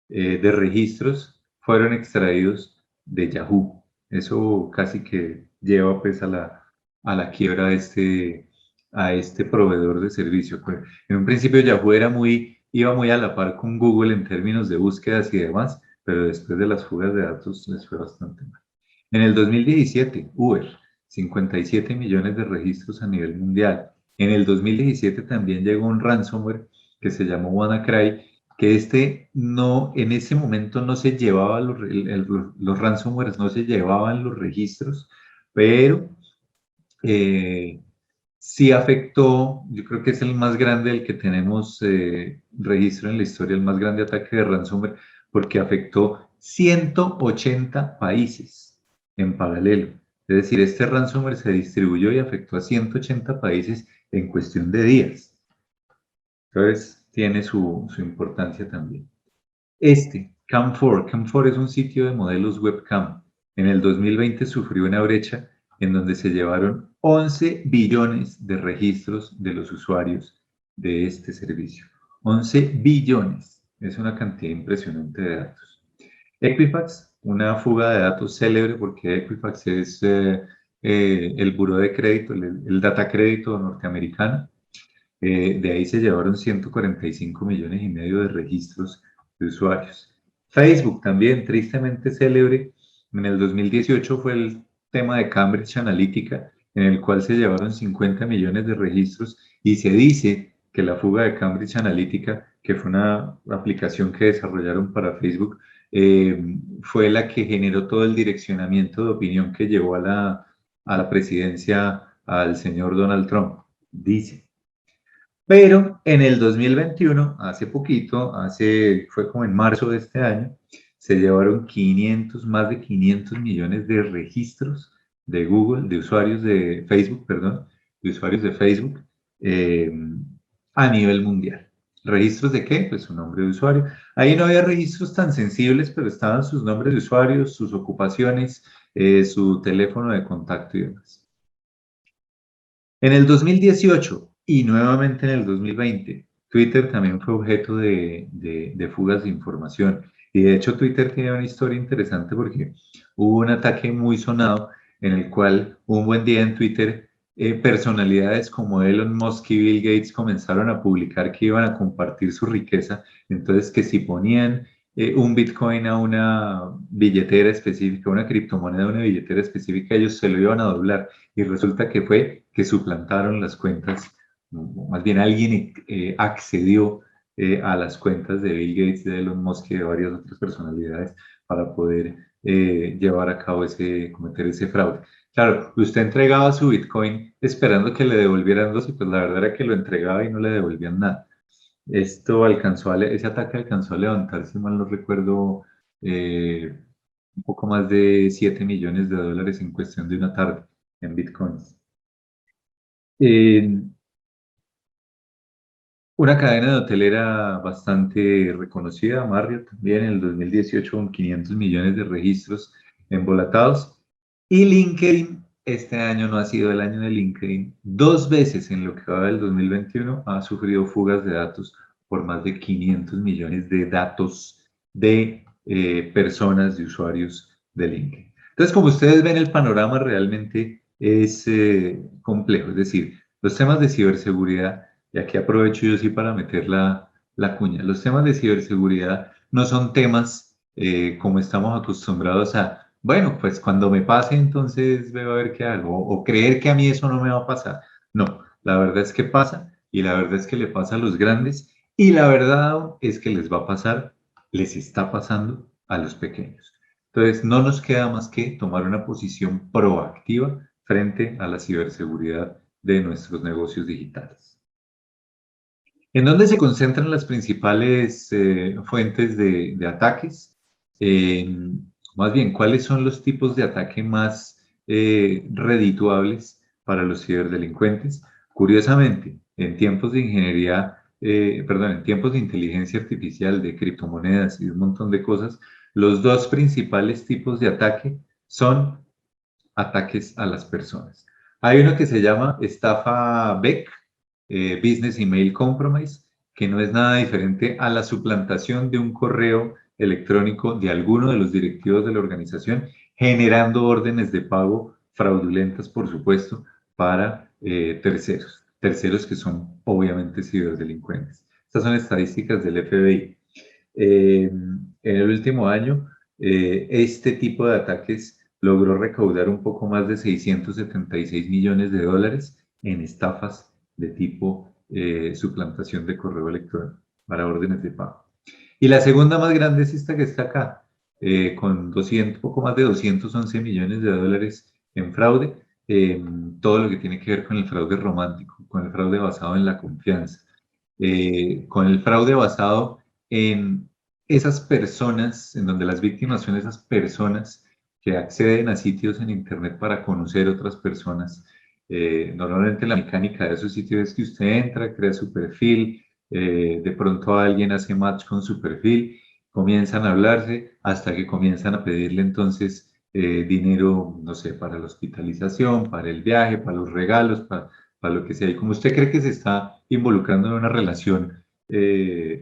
de registros fueron extraídos de Yahoo. Eso casi que lleva pues a la quiebra a este proveedor de servicio. En un principio Yahoo iba muy a la par con Google en términos de búsquedas y demás, pero después de las fugas de datos les fue bastante mal. En el 2017, Uber, 57 millones de registros a nivel mundial. En el 2017 también llegó un ransomware que se llamó WannaCry, que en ese momento no se llevaba los ransomwares, no se llevaban los registros, pero sí afectó, yo creo que es el más grande, el que tenemos registro en la historia, el más grande ataque de ransomware, porque afectó 180 países en paralelo. Es decir, este ransomware se distribuyó y afectó a 180 países en cuestión de días. Entonces, tiene su importancia también. Cam4 es un sitio de modelos webcam. En el 2020 sufrió una brecha en donde se llevaron 11 billones de registros de los usuarios de este servicio. 11 billones. Es una cantidad impresionante de datos. Equifax, una fuga de datos célebre porque Equifax es el buró de crédito, el data crédito norteamericano. De ahí se llevaron 145 millones y medio de registros de usuarios. Facebook también, tristemente célebre, en el 2018 fue el tema de Cambridge Analytica, en el cual se llevaron 50 millones de registros y se dice que la fuga de Cambridge Analytica, que fue una aplicación que desarrollaron para Facebook, fue la que generó todo el direccionamiento de opinión que llevó a la presidencia al señor Donald Trump, dice. Pero en el 2021, hace poquito, fue como en marzo de este año, se llevaron más de 500 millones de registros de Google, de usuarios de Facebook, perdón, de usuarios de Facebook eh, a nivel mundial. ¿Registros de qué? Pues su nombre de usuario. Ahí no había registros tan sensibles, pero estaban sus nombres de usuarios, sus ocupaciones, su teléfono de contacto y demás. En el 2018 y nuevamente en el 2020, Twitter también fue objeto de fugas de información. Y de hecho Twitter tiene una historia interesante porque hubo un ataque muy sonado en el cual un buen día en Twitter personalidades como Elon Musk y Bill Gates comenzaron a publicar que iban a compartir su riqueza. Entonces que si ponían un Bitcoin a una billetera específica, una criptomoneda a una billetera específica, ellos se lo iban a doblar. Y resulta que fue que suplantaron las cuentas, más bien alguien accedió a las cuentas de Bill Gates, de Elon Musk y de varias otras personalidades para poder llevar a cabo cometer ese fraude. Claro, usted entregaba su Bitcoin esperando que le devolvieran dos y pues la verdad era que lo entregaba y no le devolvían nada. Ese ataque alcanzó a levantar, si mal no recuerdo, un poco más de 7 millones de dólares en cuestión de una tarde en bitcoins. Una cadena de hotelera bastante reconocida, Marriott, también en el 2018 con 500 millones de registros embolatados. Y LinkedIn, este año no ha sido el año de LinkedIn. 2 veces en lo que va del 2021 ha sufrido fugas de datos por más de 500 millones de datos de personas, de usuarios de LinkedIn. Entonces, como ustedes ven, el panorama realmente es complejo. Es decir, los temas de ciberseguridad, y aquí aprovecho yo sí para meter la cuña, los temas de ciberseguridad no son temas como estamos acostumbrados a, bueno, pues cuando me pase entonces veo a ver qué hago, o creer que a mí eso no me va a pasar. No, la verdad es que pasa, y la verdad es que le pasa a los grandes, y la verdad es que les va a pasar, les está pasando a los pequeños. Entonces, no nos queda más que tomar una posición proactiva frente a la ciberseguridad de nuestros negocios digitales. ¿En dónde se concentran las principales fuentes de ataques? Más bien, ¿cuáles son los tipos de ataque más redituables para los ciberdelincuentes? Curiosamente, en tiempos de en tiempos de inteligencia artificial, de criptomonedas y de un montón de cosas, los dos principales tipos de ataque son ataques a las personas. Hay uno que se llama estafa BEC, Business Email Compromise, que no es nada diferente a la suplantación de un correo electrónico de alguno de los directivos de la organización, generando órdenes de pago fraudulentas, por supuesto, para terceros que son obviamente ciberdelincuentes. Estas son estadísticas del FBI. En el último año, este tipo de ataques logró recaudar un poco más de 676 millones de dólares en estafas de tipo suplantación de correo electrónico para órdenes de pago. Y la segunda más grande es esta que está acá, con poco más de 211 millones de dólares en fraude, todo lo que tiene que ver con el fraude romántico, con el fraude basado en la confianza, con el fraude basado en esas personas, en donde las víctimas son esas personas que acceden a sitios en Internet para conocer otras personas. Normalmente la mecánica de esos sitios es que usted entra, crea su perfil, de pronto alguien hace match con su perfil, comienzan a hablarse hasta que comienzan a pedirle entonces dinero, no sé, para la hospitalización, para el viaje, para los regalos, para lo que sea. Y como usted cree que se está involucrando en una relación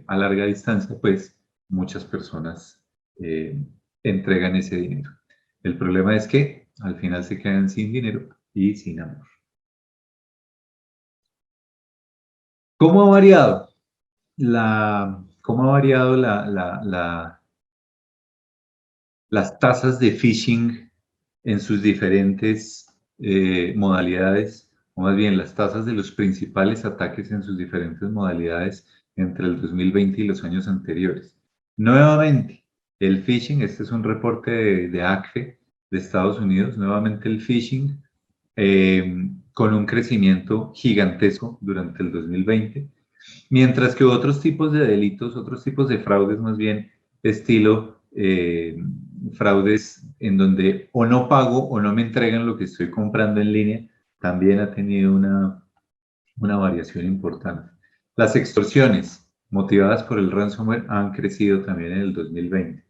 a larga distancia, pues muchas personas entregan ese dinero. El problema es que al final se quedan sin dinero y sin amor. ¿Cómo ha variado las tasas de phishing en sus diferentes modalidades, o más bien las tasas de los principales ataques en sus diferentes modalidades entre el 2020 y los años anteriores? Nuevamente, el phishing, este es un reporte de ACFE de Estados Unidos, nuevamente el phishing con un crecimiento gigantesco durante el 2020, mientras que otros tipos de delitos, otros tipos de fraudes más bien, estilo fraudes en donde o no pago o no me entregan lo que estoy comprando en línea, también ha tenido una variación importante. Las extorsiones motivadas por el ransomware han crecido también en el 2020.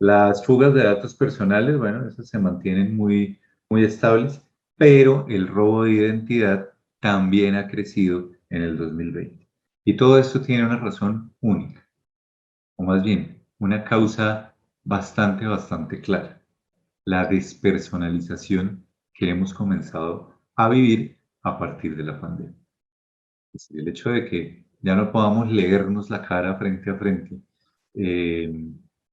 Las fugas de datos personales, bueno, esas se mantienen muy estables, pero el robo de identidad también ha crecido en el 2020. Y todo esto tiene una razón única, o más bien, una causa bastante clara: la despersonalización que hemos comenzado a vivir a partir de la pandemia. Es decir, el hecho de que ya no podamos leernos la cara frente a frente,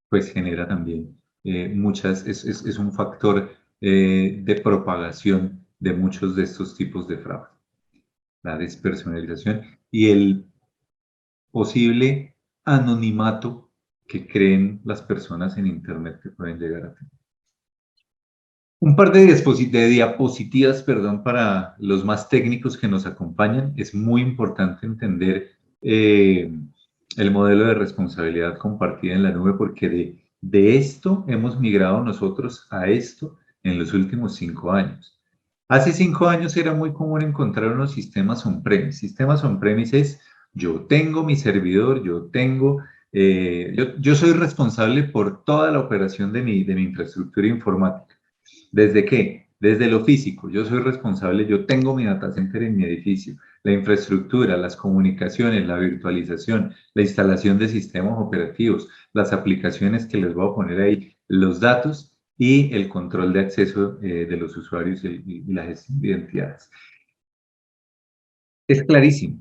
pues genera también es un factor de propagación de muchos de estos tipos de fraude. La despersonalización y el posible anonimato que creen las personas en Internet que pueden llegar a tener. Un par de diapositivas, perdón, para los más técnicos que nos acompañan. Es muy importante entender el modelo de responsabilidad compartida en la nube, porque de esto hemos migrado nosotros a esto en los últimos 5 años. Hace 5 años era muy común encontrar unos sistemas on-premise. Sistemas on-premise es: yo tengo mi servidor, yo soy responsable por toda la operación de mi infraestructura informática. ¿Desde qué? Desde lo físico. Yo soy responsable, yo tengo mi data center en mi edificio, la infraestructura, las comunicaciones, la virtualización, la instalación de sistemas operativos, las aplicaciones que les voy a poner ahí, los datos y el control de acceso de los usuarios y la gestión de identidades. Es clarísimo.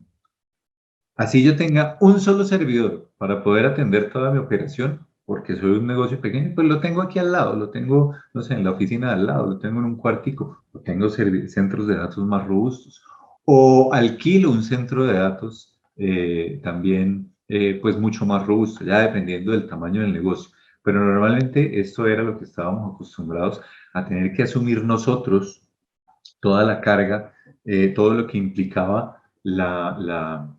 Así yo tenga un solo servidor para poder atender toda mi operación, porque soy un negocio pequeño, pues lo tengo aquí al lado, lo tengo, no sé, en la oficina de al lado, lo tengo en un cuartico, lo tengo centros de datos más robustos, o alquilo un centro de datos también, pues mucho más robusto, ya dependiendo del tamaño del negocio. Pero normalmente esto era lo que estábamos acostumbrados a tener que asumir nosotros, toda la carga, todo lo que implicaba la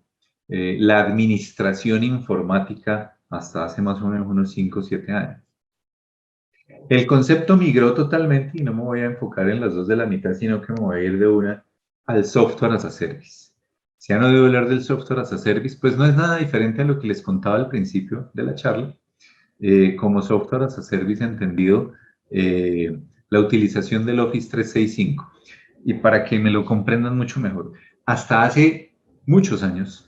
administración informática hasta hace más o menos unos 5 o 7 años. El concepto migró totalmente, y no me voy a enfocar en las dos de la mitad, sino que me voy a ir de una al software as a service. Si han oído hablar del software as a service, pues no es nada diferente a lo que les contaba al principio de la charla. Como software as a service entendido, la utilización del Office 365. Y para que me lo comprendan mucho mejor, hasta hace muchos años,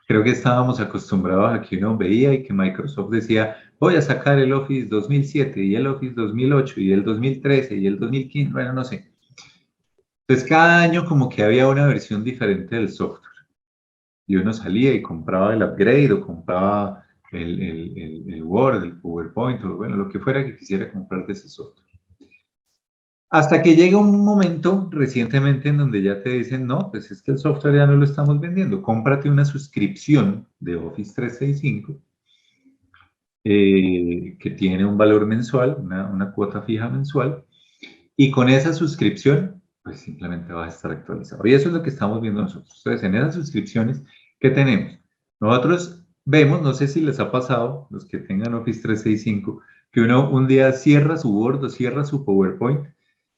creo que estábamos acostumbrados a que uno veía y que Microsoft decía: voy a sacar el Office 2007 y el Office 2008 y el 2013 y el 2015, bueno, no sé. Entonces cada año como que había una versión diferente del software. Y uno salía y compraba el upgrade o compraba el Word, el PowerPoint, o bueno, lo que fuera que quisiera comprar de ese software. Hasta que llega un momento recientemente en donde ya te dicen: no, pues es que el software ya no lo estamos vendiendo, cómprate una suscripción de Office 365 que tiene un valor mensual, una cuota fija mensual, y con esa suscripción, pues simplemente vas a estar actualizado. Y eso es lo que estamos viendo nosotros. Entonces, en esas suscripciones, ¿qué tenemos? Nosotros vemos, no sé si les ha pasado, los que tengan Office 365, que uno un día cierra su Word o cierra su PowerPoint,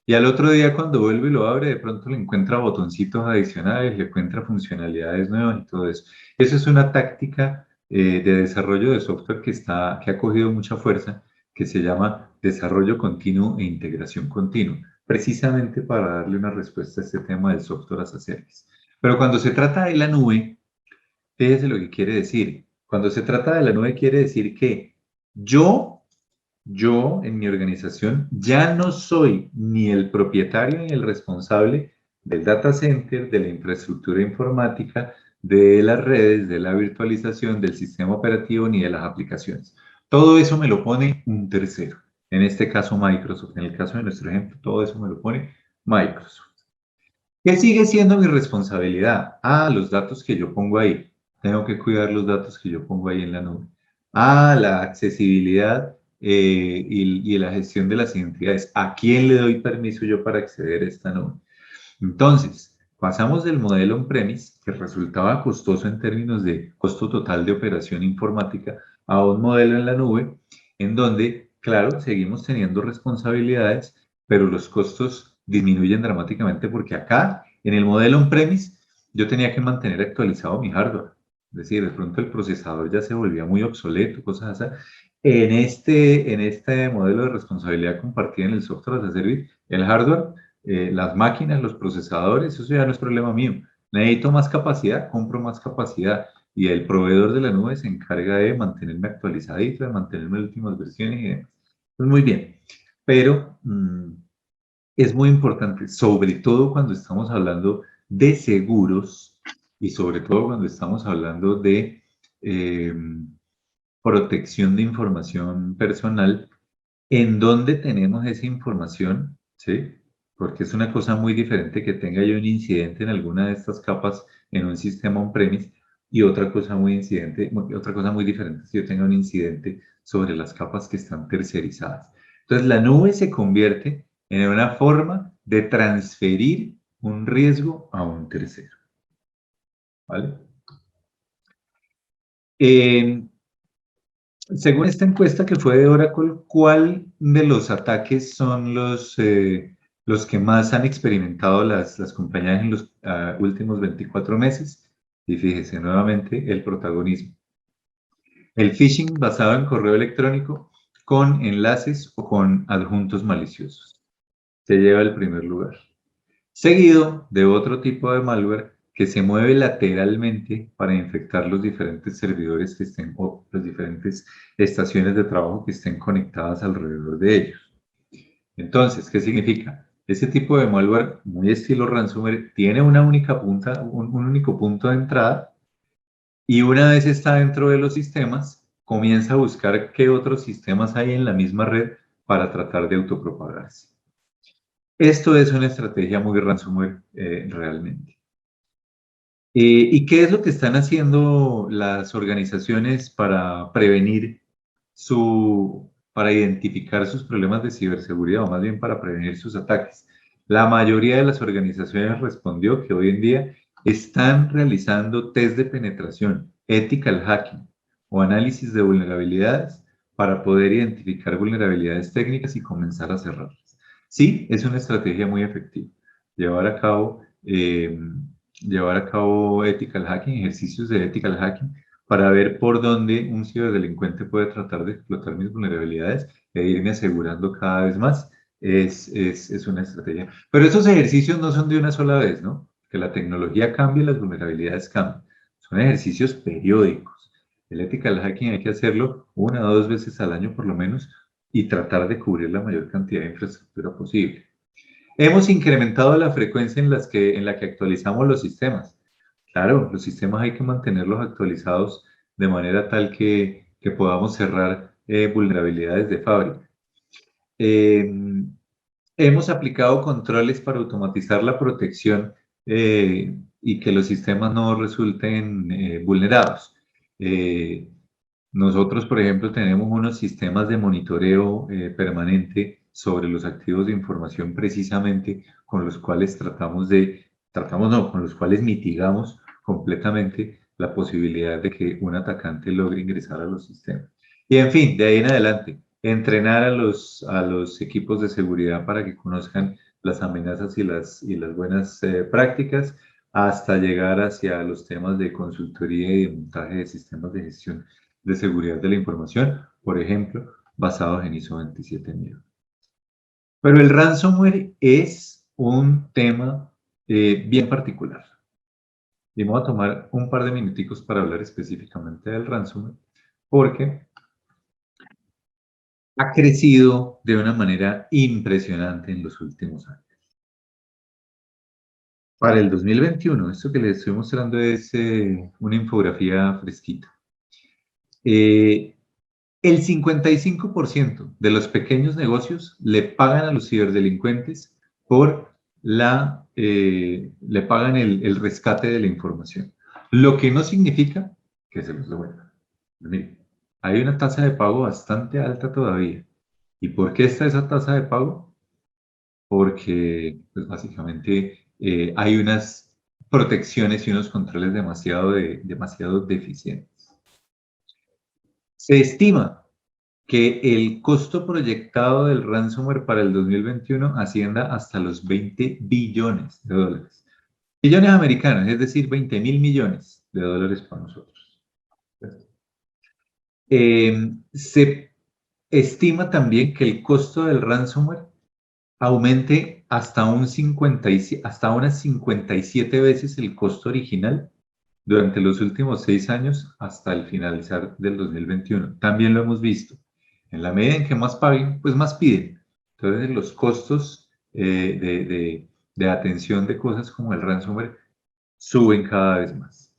y al otro día cuando vuelve y lo abre, de pronto le encuentra botoncitos adicionales, le encuentra funcionalidades nuevas y todo eso. Eso es una táctica de desarrollo de software que ha cogido mucha fuerza, que se llama desarrollo continuo e integración continua, precisamente para darle una respuesta a este tema del software as a service. Pero cuando se trata de la nube, fíjese lo que quiere decir. Cuando se trata de la nube, quiere decir que yo en mi organización ya no soy ni el propietario ni el responsable del data center, de la infraestructura informática, de las redes, de la virtualización, del sistema operativo ni de las aplicaciones. Todo eso me lo pone un tercero. En este caso Microsoft. En el caso de nuestro ejemplo, todo eso me lo pone Microsoft. ¿Qué sigue siendo mi responsabilidad? Los datos que yo pongo ahí. Tengo que cuidar los datos que yo pongo ahí en la nube. La accesibilidad y la gestión de las identidades. ¿A quién le doy permiso yo para acceder a esta nube? Entonces, pasamos del modelo on-premise, que resultaba costoso en términos de costo total de operación informática, a un modelo en la nube, en donde, claro, seguimos teniendo responsabilidades, pero los costos disminuyen dramáticamente porque acá, en el modelo on-premise, yo tenía que mantener actualizado mi hardware. Es decir, de pronto el procesador ya se volvía muy obsoleto, cosas así. En este modelo de responsabilidad compartida en el software as a service, el hardware, las máquinas, los procesadores, eso ya no es problema mío. Necesito más capacidad, compro más capacidad y el proveedor de la nube se encarga de mantenerme actualizadito, de mantenerme en las últimas versiones y demás. Pues muy bien, pero es muy importante, sobre todo cuando estamos hablando de seguros y sobre todo cuando estamos hablando de protección de información personal, en dónde tenemos esa información, ¿sí? Porque es una cosa muy diferente que tenga yo un incidente en alguna de estas capas en un sistema on-premise y otra cosa muy diferente si yo tenga un incidente sobre las capas que están tercerizadas. Entonces la nube se convierte en una forma de transferir un riesgo a un tercero, ¿vale? Según esta encuesta que fue de Oracle, ¿cuál de los ataques son los que más han experimentado las compañías en los últimos 24 meses? Y fíjese nuevamente el protagonismo. El phishing basado en correo electrónico con enlaces o con adjuntos maliciosos. Se lleva el primer lugar. Seguido de otro tipo de malware que se mueve lateralmente para infectar los diferentes servidores que estén o las diferentes estaciones de trabajo que estén conectadas alrededor de ellos. Entonces, ¿qué significa? Ese tipo de malware, muy estilo ransomware, tiene una única punta, un único punto de entrada y una vez está dentro de los sistemas, comienza a buscar qué otros sistemas hay en la misma red para tratar de autopropagarse. Esto es una estrategia muy ransomware realmente. ¿Y qué es lo que están haciendo las organizaciones para prevenir para identificar sus problemas de ciberseguridad o más bien para prevenir sus ataques? La mayoría de las organizaciones respondió que hoy en día están realizando test de penetración, ethical hacking o análisis de vulnerabilidades para poder identificar vulnerabilidades técnicas y comenzar a cerrarlas. Sí, es una estrategia muy efectiva. Llevar a cabo ethical hacking, ejercicios de ethical hacking, para ver por dónde un ciberdelincuente puede tratar de explotar mis vulnerabilidades e irme asegurando cada vez más, es una estrategia. Pero esos ejercicios no son de una sola vez, ¿no? Que la tecnología cambie, las vulnerabilidades cambian. Son ejercicios periódicos. El ethical hacking hay que hacerlo 1 o 2 veces al año por lo menos y tratar de cubrir la mayor cantidad de infraestructura posible. Hemos incrementado la frecuencia en la que actualizamos los sistemas. Claro, los sistemas hay que mantenerlos actualizados de manera tal que podamos cerrar vulnerabilidades de fábrica. Hemos aplicado controles para automatizar la protección y que los sistemas no resulten vulnerados. Nosotros, por ejemplo, tenemos unos sistemas de monitoreo permanente sobre los activos de información precisamente con los cuales con los cuales mitigamos completamente la posibilidad de que un atacante logre ingresar a los sistemas. Y en fin, de ahí en adelante, entrenar a los equipos de seguridad para que conozcan las amenazas y las buenas prácticas hasta llegar hacia los temas de consultoría y de montaje de sistemas de gestión de seguridad de la información, por ejemplo, basados en ISO 27000. Pero el ransomware es un tema bien particular. Y vamos a tomar un par de minuticos para hablar específicamente del ransomware, porque ha crecido de una manera impresionante en los últimos años. Para el 2021, esto que les estoy mostrando es una infografía fresquita. El 55% de los pequeños negocios le pagan a los ciberdelincuentes le pagan el rescate de la información. Lo que no significa que se los devuelvan. Miren, hay una tasa de pago bastante alta todavía. ¿Y por qué está esa tasa de pago? Porque, pues, básicamente hay unas protecciones y unos controles demasiado deficientes. Se estima que el costo proyectado del ransomware para el 2021 ascienda hasta los 20 billones de dólares. Billones americanos, es decir, 20.000 millones de dólares para nosotros. Se estima también que el costo del ransomware aumente hasta unas 57 veces el costo original durante los últimos 6 años hasta el finalizar del 2021. También lo hemos visto. En la medida en que más paguen, pues más piden. Entonces los costos de atención de cosas como el ransomware suben cada vez más.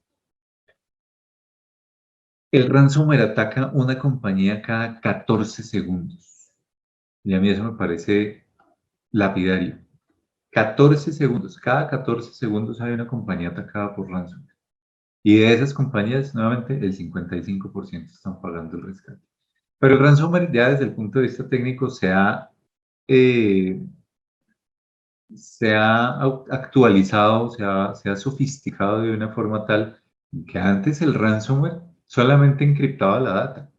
El ransomware ataca una compañía cada 14 segundos. Y a mí eso me parece lapidario. 14 segundos, cada 14 segundos hay una compañía atacada por ransomware. Y de esas compañías, nuevamente, el 55% están pagando el rescate. Pero el ransomware ya desde el punto de vista técnico se ha actualizado, se ha sofisticado de una forma tal que antes el ransomware solamente encriptaba la data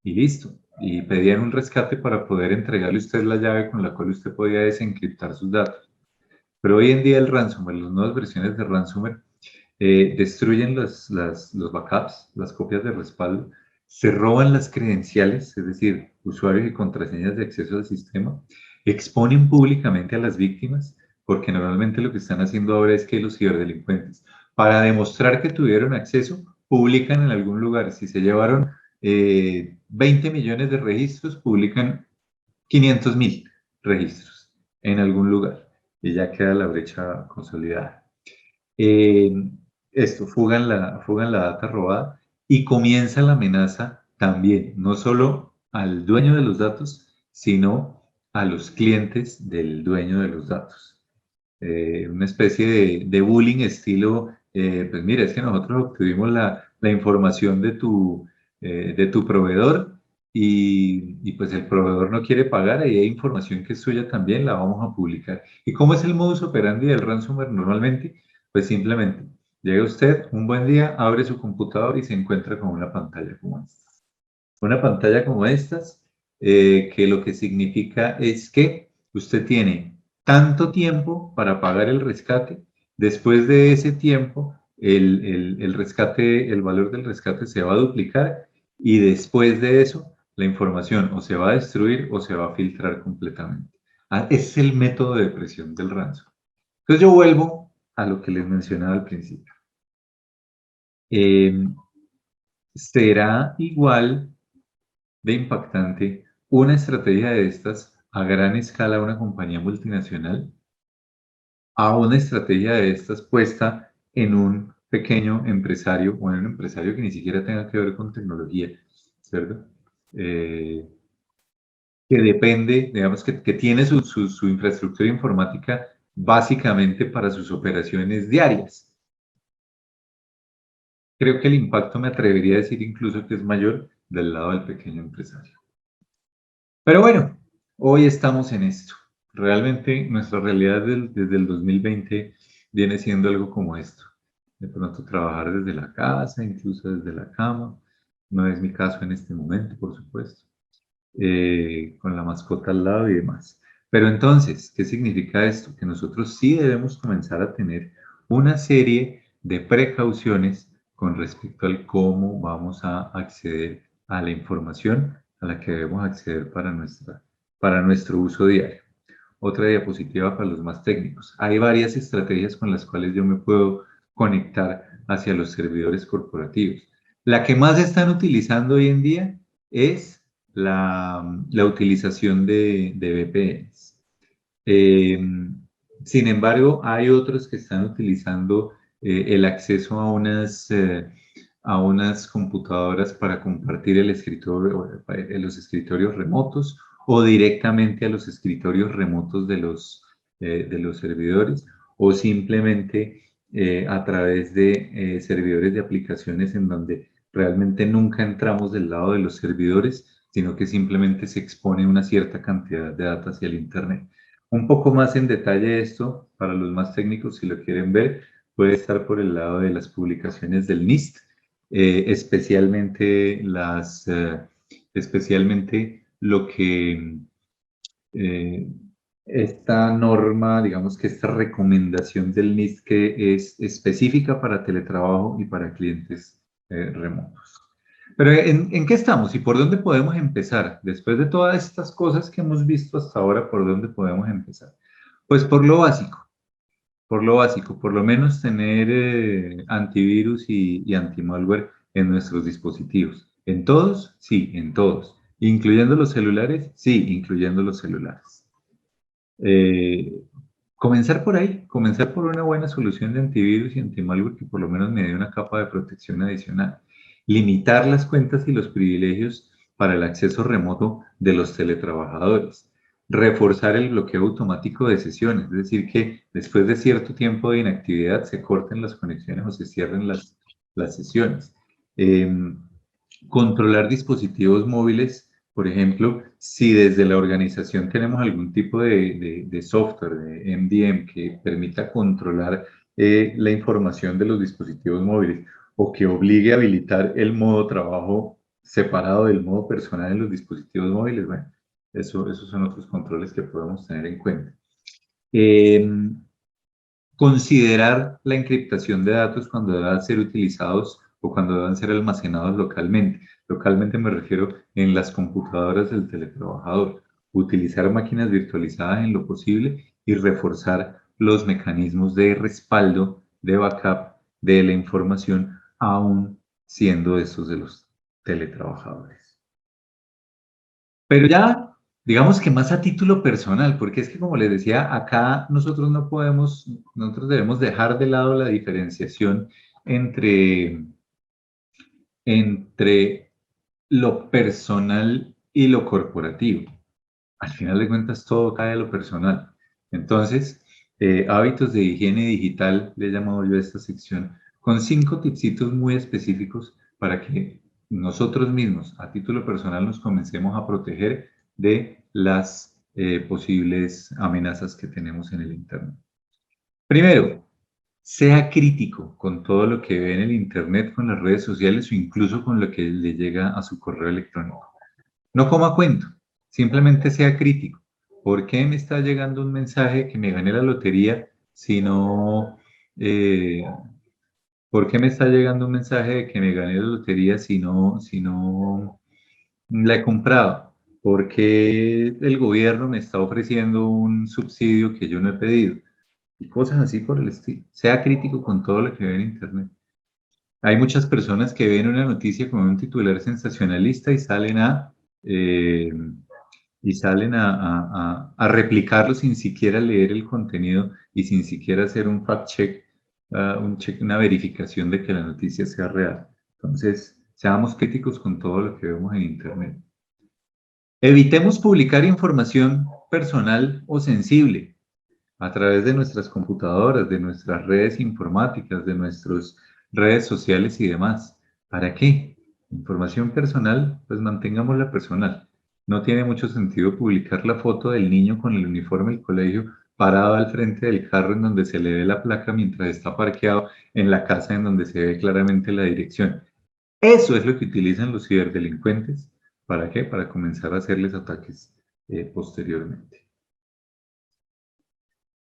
y listo. Y pedían un rescate para poder entregarle a usted la llave con la cual usted podía desencriptar sus datos. Pero hoy en día el ransomware, las nuevas versiones de ransomware, destruyen los backups, las copias de respaldo, se roban las credenciales, es decir, usuarios y contraseñas de acceso al sistema, exponen públicamente a las víctimas, porque normalmente lo que están haciendo ahora es que los ciberdelincuentes, para demostrar que tuvieron acceso, publican en algún lugar. Si se llevaron 20 millones de registros, publican 500.000 registros en algún lugar y ya queda la brecha consolidada. Fugan la data robada y comienza la amenaza también, no solo al dueño de los datos, sino a los clientes del dueño de los datos. Una especie de bullying estilo, pues mira, es que nosotros obtuvimos la información de tu proveedor y pues el proveedor no quiere pagar y hay información que es suya también, la vamos a publicar. ¿Y cómo es el modus operandi del ransomware normalmente? Pues simplemente llega usted un buen día, abre su computador y se encuentra con una pantalla como esta. Una pantalla como estas, que lo que significa es que usted tiene tanto tiempo para pagar el rescate. Después de ese tiempo, el rescate, el valor del rescate se va a duplicar y después de eso, la información o se va a destruir o se va a filtrar completamente. Ese es el método de presión del ransom. Entonces yo vuelvo a lo que les mencionaba al principio. Será igual de impactante una estrategia de estas a gran escala a una compañía multinacional a una estrategia de estas puesta en un pequeño empresario o en un empresario que ni siquiera tenga que ver con tecnología, ¿cierto? Que depende, digamos que tiene su infraestructura informática básicamente para sus operaciones diarias. Creo que el impacto me atrevería a decir incluso que es mayor del lado del pequeño empresario. Pero bueno, hoy estamos en esto. Realmente nuestra realidad desde el 2020 viene siendo algo como esto. De pronto trabajar desde la casa, incluso desde la cama. No es mi caso en este momento, por supuesto. Con la mascota al lado y demás. Pero entonces, ¿qué significa esto? Que nosotros sí debemos comenzar a tener una serie de precauciones con respecto al cómo vamos a acceder a la información a la que debemos acceder para nuestro uso diario. Otra diapositiva para los más técnicos. Hay varias estrategias con las cuales yo me puedo conectar hacia los servidores corporativos. La que más están utilizando hoy en día es la utilización de VPNs. Sin embargo, hay otros que están utilizando el acceso a unas computadoras para compartir el escritorio, los escritorios remotos o directamente a los escritorios remotos de los servidores, o simplemente a través de servidores de aplicaciones en donde realmente nunca entramos del lado de los servidores, sino que simplemente se expone una cierta cantidad de datos hacia el Internet. Un poco más en detalle esto, para los más técnicos, si lo quieren ver, puede estar por el lado de las publicaciones del NIST, especialmente lo que esta norma, digamos que esta recomendación del NIST que es específica para teletrabajo y para clientes remotos. Pero ¿en qué estamos y por dónde podemos empezar? Después de todas estas cosas que hemos visto hasta ahora, ¿por dónde podemos empezar? Pues por lo básico, por lo menos tener antivirus y antimalware en nuestros dispositivos. ¿En todos? Sí, en todos. ¿Incluyendo los celulares? Sí, incluyendo los celulares. Comenzar por ahí, comenzar por una buena solución de antivirus y antimalware que por lo menos me dé una capa de protección adicional. Limitar las cuentas y los privilegios para el acceso remoto de los teletrabajadores. Reforzar el bloqueo automático de sesiones, es decir, que después de cierto tiempo de inactividad se corten las conexiones o se cierren las sesiones. Controlar dispositivos móviles, por ejemplo, si desde la organización tenemos algún tipo de software, de MDM, que permita controlar la información de los dispositivos móviles o que obligue a habilitar el modo trabajo separado del modo personal en los dispositivos móviles, bueno, esos son otros controles que podemos tener en cuenta. Considerar la encriptación de datos cuando deban ser utilizados o cuando deban ser almacenados localmente. Localmente me refiero en las computadoras del teletrabajador. Utilizar máquinas virtualizadas en lo posible y reforzar los mecanismos de respaldo, de backup de la información, aún siendo estos de los teletrabajadores. Pero ya, digamos que más a título personal, porque es que como les decía, acá nosotros debemos dejar de lado la diferenciación entre lo personal y lo corporativo. Al final de cuentas todo cae a lo personal. Entonces, hábitos de higiene digital, le he llamado yo a esta sección, con 5 tipsitos muy específicos para que nosotros mismos, a título personal, nos comencemos a proteger de las posibles amenazas que tenemos en el Internet. Primero, sea crítico con todo lo que ve en el Internet, con las redes sociales o incluso con lo que le llega a su correo electrónico. No coma cuento, simplemente sea crítico. ¿Por qué me está llegando un mensaje que me gané la lotería si no... ¿por qué me está llegando un mensaje de que me gané la lotería si no la he comprado? ¿Por qué el gobierno me está ofreciendo un subsidio que yo no he pedido? Y cosas así por el estilo. Sea crítico con todo lo que ve en Internet. Hay muchas personas que ven una noticia con un titular sensacionalista y salen a replicarlo sin siquiera leer el contenido y sin siquiera hacer un fact-check, una verificación de que la noticia sea real. Entonces, seamos críticos con todo lo que vemos en Internet. Evitemos publicar información personal o sensible a través de nuestras computadoras, de nuestras redes informáticas, de nuestras redes sociales y demás. ¿Para qué? Información personal, pues mantengámosla personal. No tiene mucho sentido publicar la foto del niño con el uniforme del colegio parado al frente del carro en donde se le ve la placa mientras está parqueado en la casa en donde se ve claramente la dirección. Eso es lo que utilizan los ciberdelincuentes. ¿Para qué? Para comenzar a hacerles ataques posteriormente.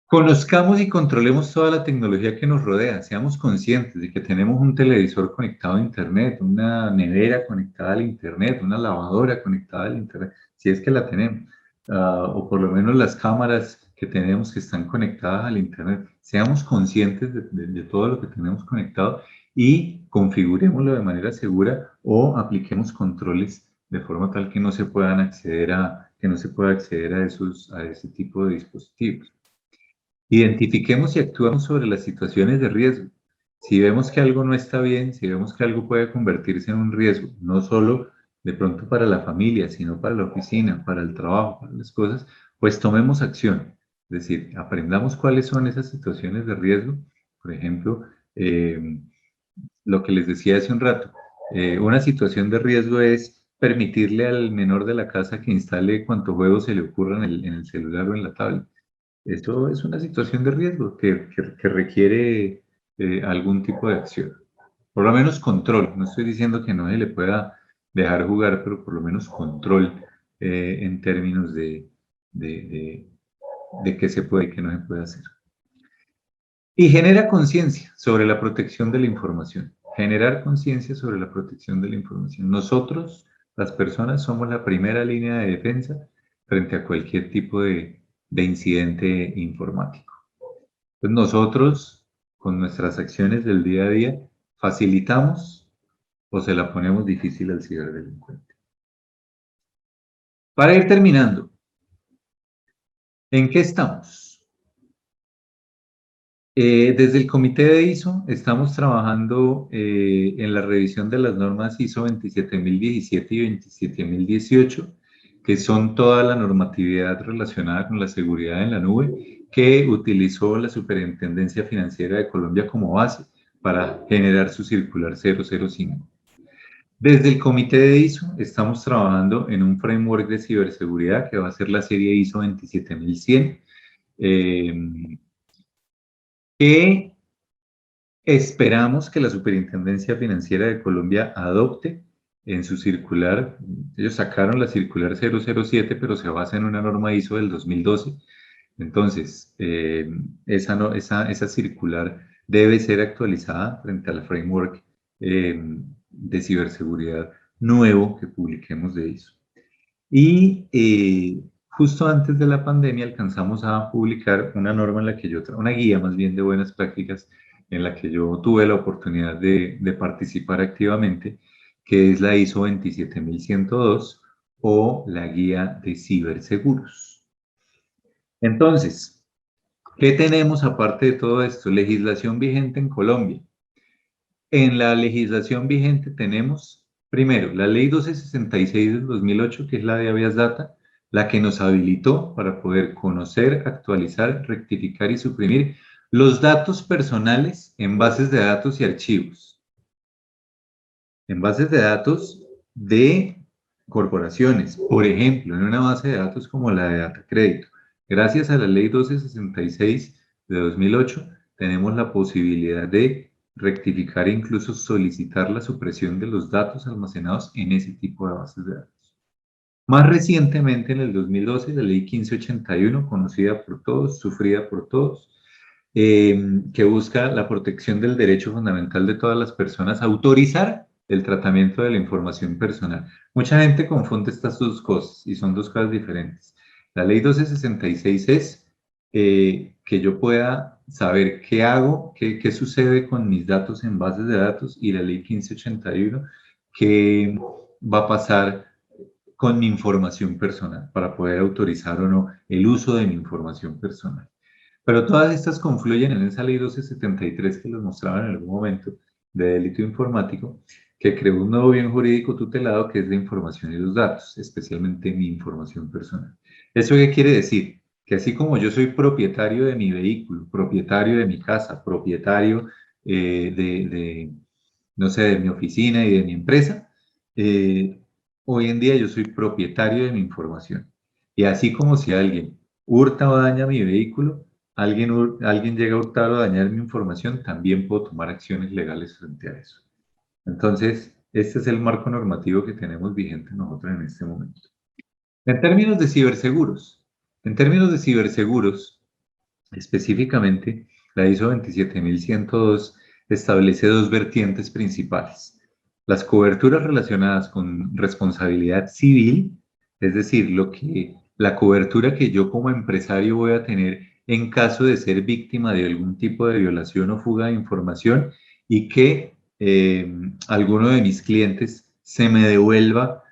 Conozcamos y controlemos toda la tecnología que nos rodea, seamos conscientes de que tenemos un televisor conectado a Internet, una nevera conectada al Internet, una lavadora conectada al Internet, si es que la tenemos, o por lo menos las cámaras que tenemos que están conectadas al Internet. Seamos conscientes de todo lo que tenemos conectado y configurémoslo de manera segura o apliquemos controles de forma tal que no se pueda acceder a ese tipo de dispositivos. Identifiquemos y actuamos sobre las situaciones de riesgo. Si vemos que algo no está bien, si vemos que algo puede convertirse en un riesgo, no solo de pronto para la familia, sino para la oficina, para el trabajo, para las cosas, pues tomemos acción. Es decir, aprendamos cuáles son esas situaciones de riesgo. Por ejemplo, lo que les decía hace un rato, una situación de riesgo es permitirle al menor de la casa que instale cuanto juego se le ocurra en el celular o en la tablet. Esto es una situación de riesgo que requiere algún tipo de acción. Por lo menos control. No estoy diciendo que no se le pueda dejar jugar, pero por lo menos control en términos de qué se puede y qué no se puede hacer. Y genera conciencia sobre la protección de la información. Generar conciencia sobre la protección de la información. Nosotros, las personas, somos la primera línea de defensa frente a cualquier tipo de incidente informático. Entonces nosotros, con nuestras acciones del día a día, facilitamos o se la ponemos difícil al ciberdelincuente. Para ir terminando, ¿en qué estamos? Desde el comité de ISO estamos trabajando en la revisión de las normas ISO 27017 y 27018, que son toda la normatividad relacionada con la seguridad en la nube que utilizó la Superintendencia Financiera de Colombia como base para generar su circular 005. Desde el comité de ISO estamos trabajando en un framework de ciberseguridad que va a ser la serie ISO 27100, que esperamos que la Superintendencia Financiera de Colombia adopte en su circular. Ellos sacaron la circular 007, pero se basa en una norma ISO del 2012. Entonces, esa circular debe ser actualizada frente al framework de ciberseguridad nuevo que publiquemos de ISO. Y justo antes de la pandemia alcanzamos a publicar una norma en la que una guía más bien de buenas prácticas en la que yo tuve la oportunidad de participar activamente, que es la ISO 27102 o la guía de ciberseguros. Entonces, ¿qué tenemos aparte de todo esto? Legislación vigente en Colombia. En la legislación vigente tenemos, primero, la ley 1266 del 2008, que es la de habeas data, la que nos habilitó para poder conocer, actualizar, rectificar y suprimir los datos personales en bases de datos y archivos. En bases de datos de corporaciones, por ejemplo, en una base de datos como la de Datacrédito. Gracias a la ley 1266 de 2008, tenemos la posibilidad de rectificar e incluso solicitar la supresión de los datos almacenados en ese tipo de bases de datos. Más recientemente, en el 2012, la ley 1581, conocida por todos, sufrida por todos, que busca la protección del derecho fundamental de todas las personas a autorizar el tratamiento de la información personal. Mucha gente confunde estas dos cosas y son dos cosas diferentes. La ley 1266 es que yo pueda saber qué hago, qué sucede con mis datos en bases de datos, y la ley 1581, qué va a pasar con mi información personal para poder autorizar o no el uso de mi información personal. Pero todas estas confluyen en esa ley 1273 que les mostraba en algún momento de delito informático, que creó un nuevo bien jurídico tutelado que es la información y los datos, especialmente mi información personal. ¿Eso qué quiere decir? Que así como yo soy propietario de mi vehículo, propietario de mi casa, propietario no sé, de mi oficina y de mi empresa, hoy en día yo soy propietario de mi información. Y así como si alguien hurta o daña mi vehículo, alguien llega a hurtar o dañar mi información, también puedo tomar acciones legales frente a eso. Entonces, este es el marco normativo que tenemos vigente nosotros en este momento. En términos de ciberseguros, específicamente, la ISO 27102 establece dos vertientes principales. Las coberturas relacionadas con responsabilidad civil, es decir, la cobertura que yo como empresario voy a tener en caso de ser víctima de algún tipo de violación o fuga de información y que alguno de mis clientes se me devuelva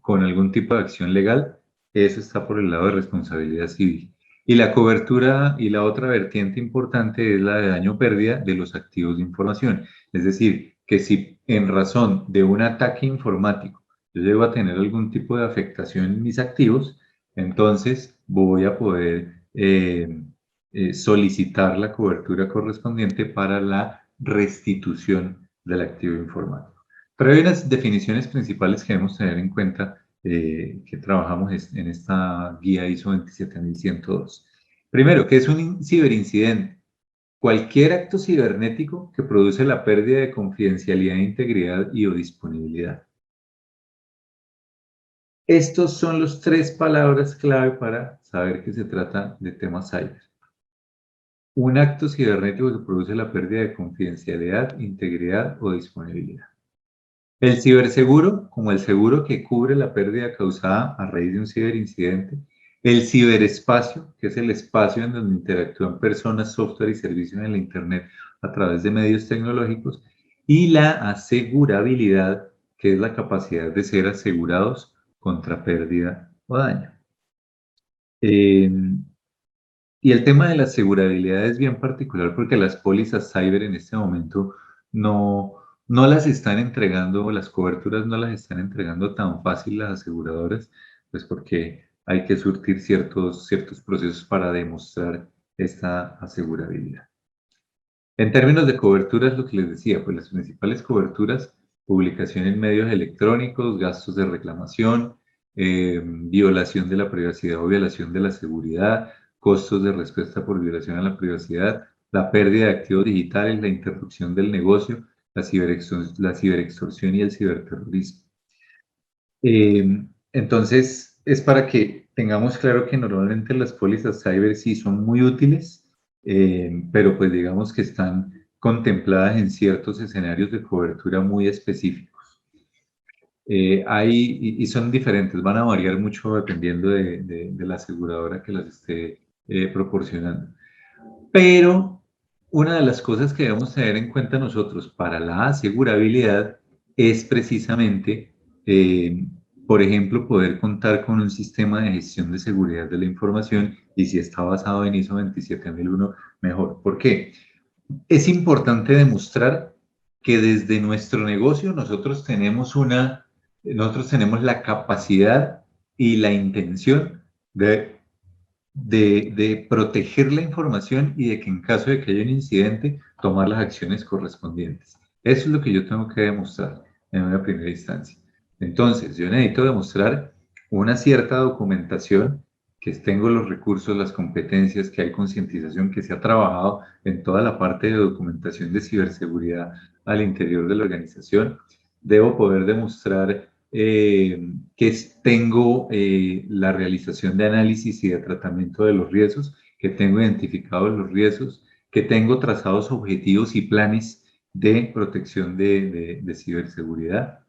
con algún tipo de acción legal. Eso está por el lado de responsabilidad civil. Y la cobertura y la otra vertiente importante es la de daño o pérdida de los activos de información. Es decir, que si en razón de un ataque informático yo llego a tener algún tipo de afectación en mis activos, entonces voy a poder solicitar la cobertura correspondiente para la restitución del activo informático. Pero hay unas definiciones principales que debemos tener en cuenta que trabajamos en esta guía ISO 27102. Primero, ¿qué es un ciberincidente? Cualquier acto cibernético que produce la pérdida de confidencialidad, integridad y o disponibilidad. Estos son los 3 palabras clave para saber que se trata de temas cyber. Un acto cibernético que produce la pérdida de confidencialidad, integridad o disponibilidad. El ciberseguro, como el seguro que cubre la pérdida causada a raíz de un ciberincidente. El ciberespacio, que es el espacio en donde interactúan personas, software y servicios en la Internet a través de medios tecnológicos. Y la asegurabilidad, que es la capacidad de ser asegurados contra pérdida o daño. Y el tema de la asegurabilidad es bien particular porque las pólizas cyber en este momento no las están entregando, las coberturas no las están entregando tan fácil las aseguradoras, pues porque hay que surtir ciertos procesos para demostrar esta asegurabilidad. En términos de coberturas, lo que les decía, pues las principales coberturas, publicación en medios electrónicos, gastos de reclamación, violación de la privacidad o violación de la seguridad, costos de respuesta por violación a la privacidad, la pérdida de activos digitales, la interrupción del negocio, la ciberextorsión y el ciberterrorismo. Entonces, es para que tengamos claro que normalmente las pólizas cyber sí son muy útiles, pero pues digamos que están contempladas en ciertos escenarios de cobertura muy específicos. Y son diferentes, van a variar mucho dependiendo de la aseguradora que las esté proporcionando. Pero una de las cosas que debemos tener en cuenta nosotros para la asegurabilidad es precisamente, por ejemplo, poder contar con un sistema de gestión de seguridad de la información y si está basado en ISO 27001, mejor. ¿Por qué? Es importante demostrar que desde nuestro negocio nosotros tenemos la capacidad y la intención de proteger la información y de que en caso de que haya un incidente, tomar las acciones correspondientes. Eso es lo que yo tengo que demostrar en una primera instancia. Entonces, yo necesito demostrar una cierta documentación, que tengo los recursos, las competencias, que hay concientización, que se ha trabajado en toda la parte de documentación de ciberseguridad al interior de la organización. Debo poder demostrar que tengo la realización de análisis y de tratamiento de los riesgos, que tengo identificados los riesgos, que tengo trazados objetivos y planes de protección de ciberseguridad.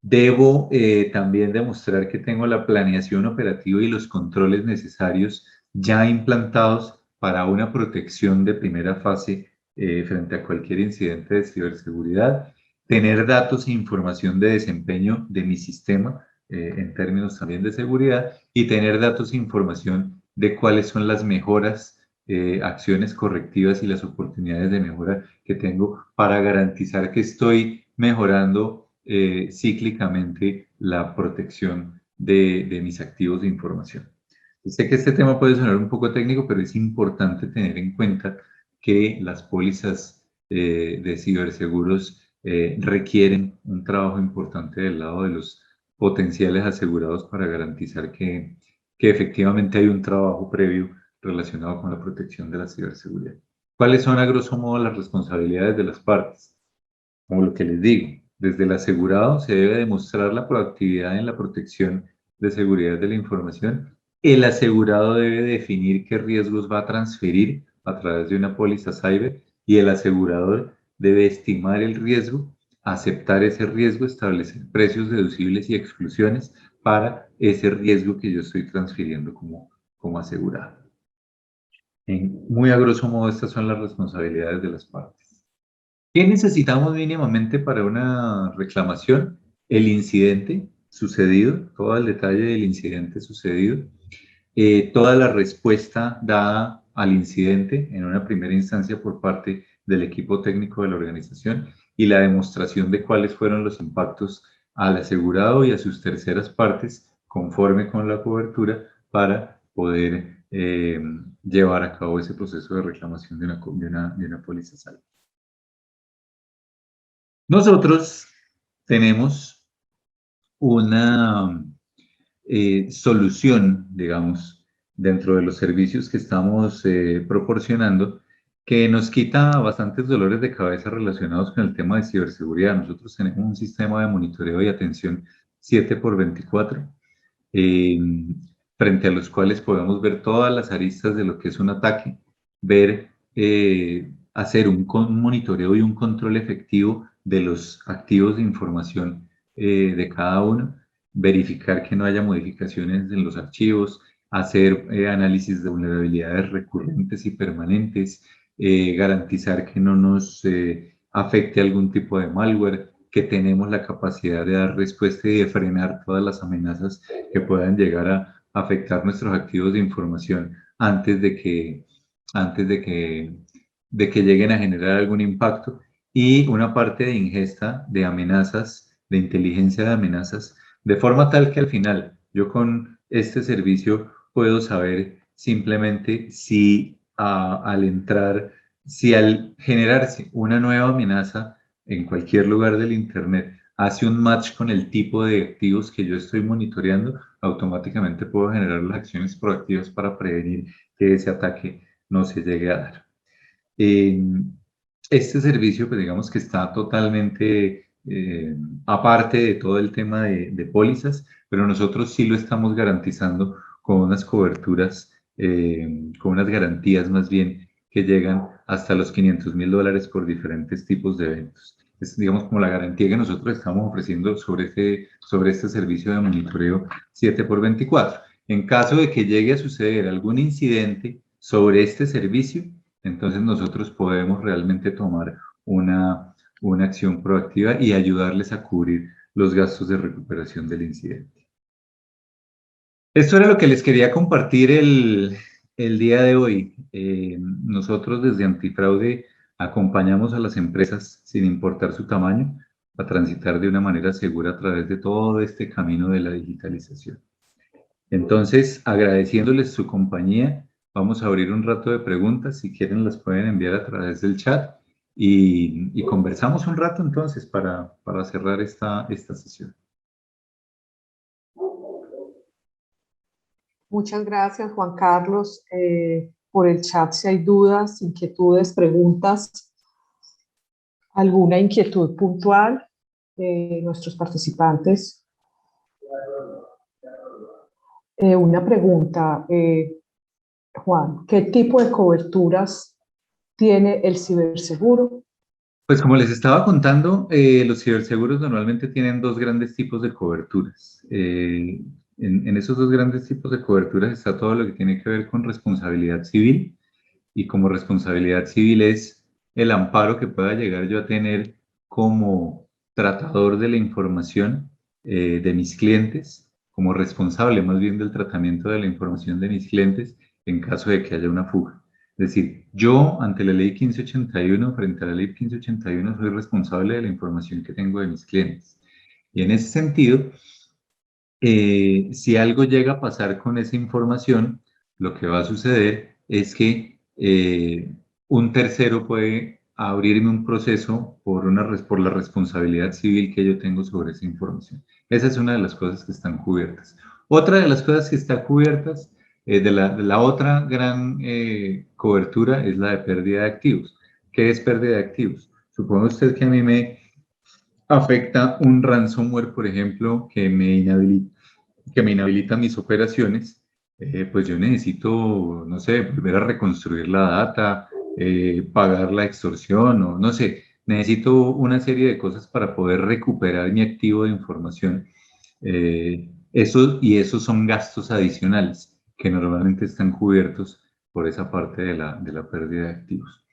Debo también demostrar que tengo la planeación operativa y los controles necesarios ya implantados para una protección de primera fase frente a cualquier incidente de ciberseguridad. Tener datos e información de desempeño de mi sistema en términos también de seguridad y tener datos e información de cuáles son las mejoras, acciones correctivas y las oportunidades de mejora que tengo para garantizar que estoy mejorando cíclicamente la protección de mis activos de información. Sé que este tema puede sonar un poco técnico, pero es importante tener en cuenta que las pólizas de ciberseguros requieren un trabajo importante del lado de los potenciales asegurados para garantizar que efectivamente hay un trabajo previo relacionado con la protección de la ciberseguridad. ¿Cuáles son, a grosso modo, las responsabilidades de las partes? Como lo que les digo, desde el asegurado se debe demostrar la proactividad en la protección de seguridad de la información. El asegurado debe definir qué riesgos va a transferir a través de una póliza cyber y el asegurador debe estimar el riesgo, aceptar ese riesgo, establecer precios deducibles y exclusiones para ese riesgo que yo estoy transfiriendo como asegurado. Muy a grosso modo, estas son las responsabilidades de las partes. ¿Qué necesitamos mínimamente para una reclamación? El incidente sucedido, todo el detalle del incidente sucedido, toda la respuesta dada al incidente en una primera instancia por parte del equipo técnico de la organización y la demostración de cuáles fueron los impactos al asegurado y a sus terceras partes conforme con la cobertura para poder llevar a cabo ese proceso de reclamación de una póliza salud. Nosotros tenemos una solución, digamos, dentro de los servicios que estamos proporcionando, que nos quita bastantes dolores de cabeza relacionados con el tema de ciberseguridad. Nosotros tenemos un sistema de monitoreo y atención 7x24, frente a los cuales podemos ver todas las aristas de lo que es un ataque, ver, hacer un monitoreo y un control efectivo de los activos de información de cada uno, verificar que no haya modificaciones en los archivos, hacer análisis de vulnerabilidades recurrentes y permanentes, garantizar que no nos afecte algún tipo de malware, que tenemos la capacidad de dar respuesta y de frenar todas las amenazas que puedan llegar a afectar nuestros activos de información antes de que lleguen a generar algún impacto, y una parte de ingesta de amenazas, de inteligencia de amenazas, de forma tal que al final yo con este servicio puedo saber simplemente si al generarse una nueva amenaza en cualquier lugar del Internet hace un match con el tipo de activos que yo estoy monitoreando, automáticamente puedo generar las acciones proactivas para prevenir que ese ataque no se llegue a dar. Este servicio, pues digamos que está totalmente aparte de todo el tema de pólizas, pero nosotros sí lo estamos garantizando con unas coberturas, con unas garantías más bien, que llegan hasta los $500.000 por diferentes tipos de eventos. Es, digamos, como la garantía que nosotros estamos ofreciendo sobre este servicio de monitoreo 7x24. En caso de que llegue a suceder algún incidente sobre este servicio, entonces nosotros podemos realmente tomar una acción proactiva y ayudarles a cubrir los gastos de recuperación del incidente. Esto era lo que les quería compartir el día de hoy. Nosotros desde Antifraude acompañamos a las empresas, sin importar su tamaño, a transitar de una manera segura a través de todo este camino de la digitalización. Entonces, agradeciéndoles su compañía, vamos a abrir un rato de preguntas. Si quieren, las pueden enviar a través del chat y conversamos un rato entonces para cerrar esta sesión. Muchas gracias, Juan Carlos, por el chat. Si hay dudas, inquietudes, preguntas, alguna inquietud puntual de nuestros participantes. Una pregunta, Juan, ¿qué tipo de coberturas tiene el ciberseguro? Pues como les estaba contando, los ciberseguros normalmente tienen dos grandes tipos de coberturas. En esos dos grandes tipos de coberturas está todo lo que tiene que ver con responsabilidad civil, y como responsabilidad civil es el amparo que pueda llegar yo a tener como tratador de la información de mis clientes, como responsable más bien del tratamiento de la información de mis clientes en caso de que haya una fuga. Es decir, yo ante la ley 1581, frente a la ley 1581, soy responsable de la información que tengo de mis clientes. Y en ese sentido, si algo llega a pasar con esa información, lo que va a suceder es que un tercero puede abrirme un proceso por la responsabilidad civil que yo tengo sobre esa información. Esa es una de las cosas que están cubiertas. Otra de las cosas que está cubiertas, de la otra gran cobertura, es la de pérdida de activos. ¿Qué es pérdida de activos? Suponga usted que a mí me afecta un ransomware, por ejemplo, que me inhabilita mis operaciones. Pues yo necesito, no sé, volver a reconstruir la data, pagar la extorsión, o no sé, necesito una serie de cosas para poder recuperar mi activo de información. Esos son gastos adicionales que normalmente están cubiertos por esa parte de la pérdida de activos.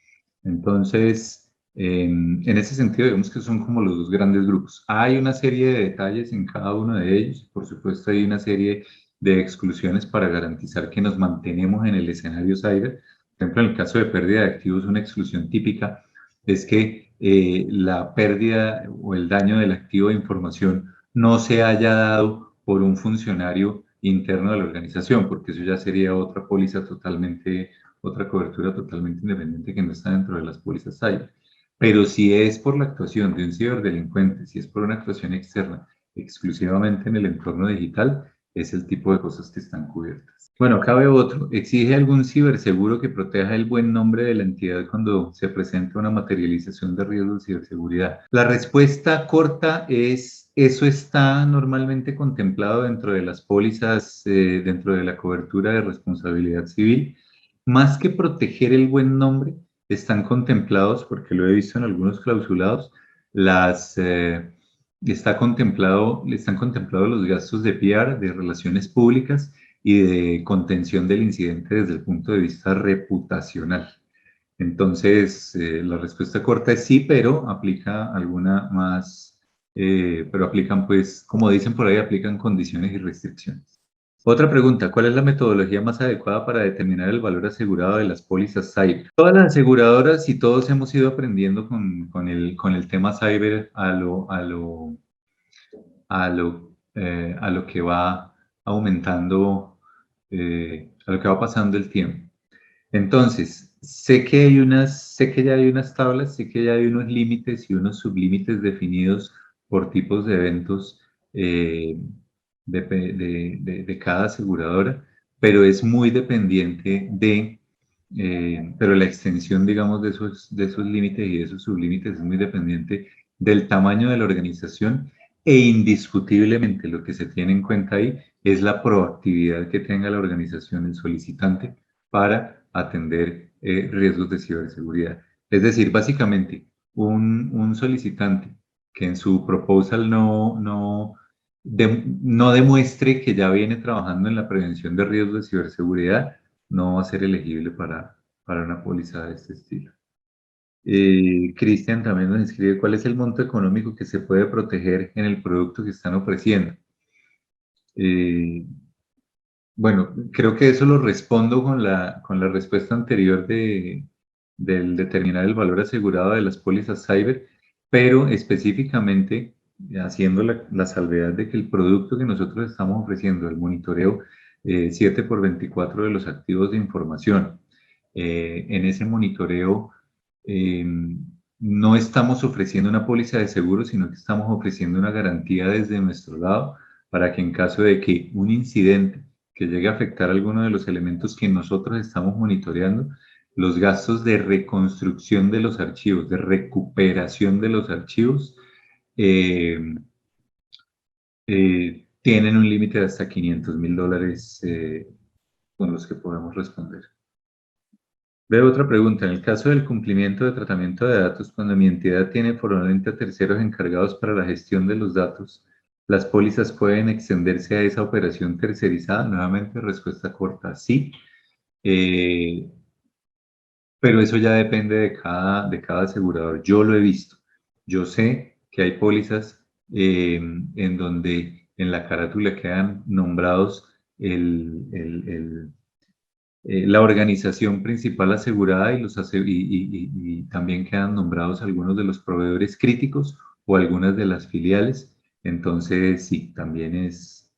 Entonces, en ese sentido, digamos que son como los dos grandes grupos. Hay una serie de detalles en cada uno de ellos. Por supuesto, hay una serie de exclusiones para garantizar que nos mantenemos en el escenario cyber. Por ejemplo, en el caso de pérdida de activos, una exclusión típica es que la pérdida o el daño del activo de información no se haya dado por un funcionario interno de la organización, porque eso ya sería otra póliza totalmente, otra cobertura totalmente independiente que no está dentro de las pólizas cyber. Pero si es por la actuación de un ciberdelincuente, si es por una actuación externa, exclusivamente en el entorno digital, es el tipo de cosas que están cubiertas. Bueno, cabe otro. ¿Exige algún ciberseguro que proteja el buen nombre de la entidad cuando se presenta una materialización de riesgos de ciberseguridad? La respuesta corta es, eso está normalmente contemplado dentro de las pólizas, dentro de la cobertura de responsabilidad civil. Más que proteger el buen nombre, están contemplados, porque lo he visto en algunos clausulados, están contemplados los gastos de PR, de relaciones públicas y de contención del incidente desde el punto de vista reputacional. Entonces, la respuesta corta es sí, pero aplica alguna más, pero aplican, pues, como dicen por ahí, aplican condiciones y restricciones. Otra pregunta, ¿cuál es la metodología más adecuada para determinar el valor asegurado de las pólizas cyber? Todas las aseguradoras y todos hemos ido aprendiendo con el tema cyber a lo que va aumentando, a lo que va pasando el tiempo. Entonces, sé que ya hay unas tablas, sé que ya hay unos límites y unos sublímites definidos por tipos de eventos de cada aseguradora, pero es muy dependiente pero la extensión, digamos, de esos límites y de esos sublímites es muy dependiente del tamaño de la organización e indiscutiblemente lo que se tiene en cuenta ahí es la proactividad que tenga la organización, el solicitante, para atender riesgos de ciberseguridad. Es decir, básicamente, un solicitante que en su proposal no demuestre que ya viene trabajando en la prevención de riesgos de ciberseguridad, no va a ser elegible para una póliza de este estilo. Cristian también nos escribe cuál es el monto económico que se puede proteger en el producto que están ofreciendo. Bueno, creo que eso lo respondo con la respuesta anterior del determinar el valor asegurado de las pólizas cyber, pero específicamente haciendo la salvedad de que el producto que nosotros estamos ofreciendo, el monitoreo 7x24 de los activos de información, en ese monitoreo eh, no estamos ofreciendo una póliza de seguro, sino que estamos ofreciendo una garantía desde nuestro lado para que en caso de que un incidente que llegue a afectar alguno de los elementos que nosotros estamos monitoreando, los gastos de reconstrucción de los archivos, de recuperación de los archivos, tienen un límite de hasta $500,000 con los que podemos responder. Veo otra pregunta. En el caso del cumplimiento de tratamiento de datos, cuando mi entidad tiene formalmente a terceros encargados para la gestión de los datos, ¿las pólizas pueden extenderse a esa operación tercerizada? Nuevamente, respuesta corta, sí. Pero eso ya depende de cada asegurador. Yo lo he visto. Yo sé que hay pólizas en donde en la carátula quedan nombrados la organización principal asegurada y también quedan nombrados algunos de los proveedores críticos o algunas de las filiales. Entonces, sí, también es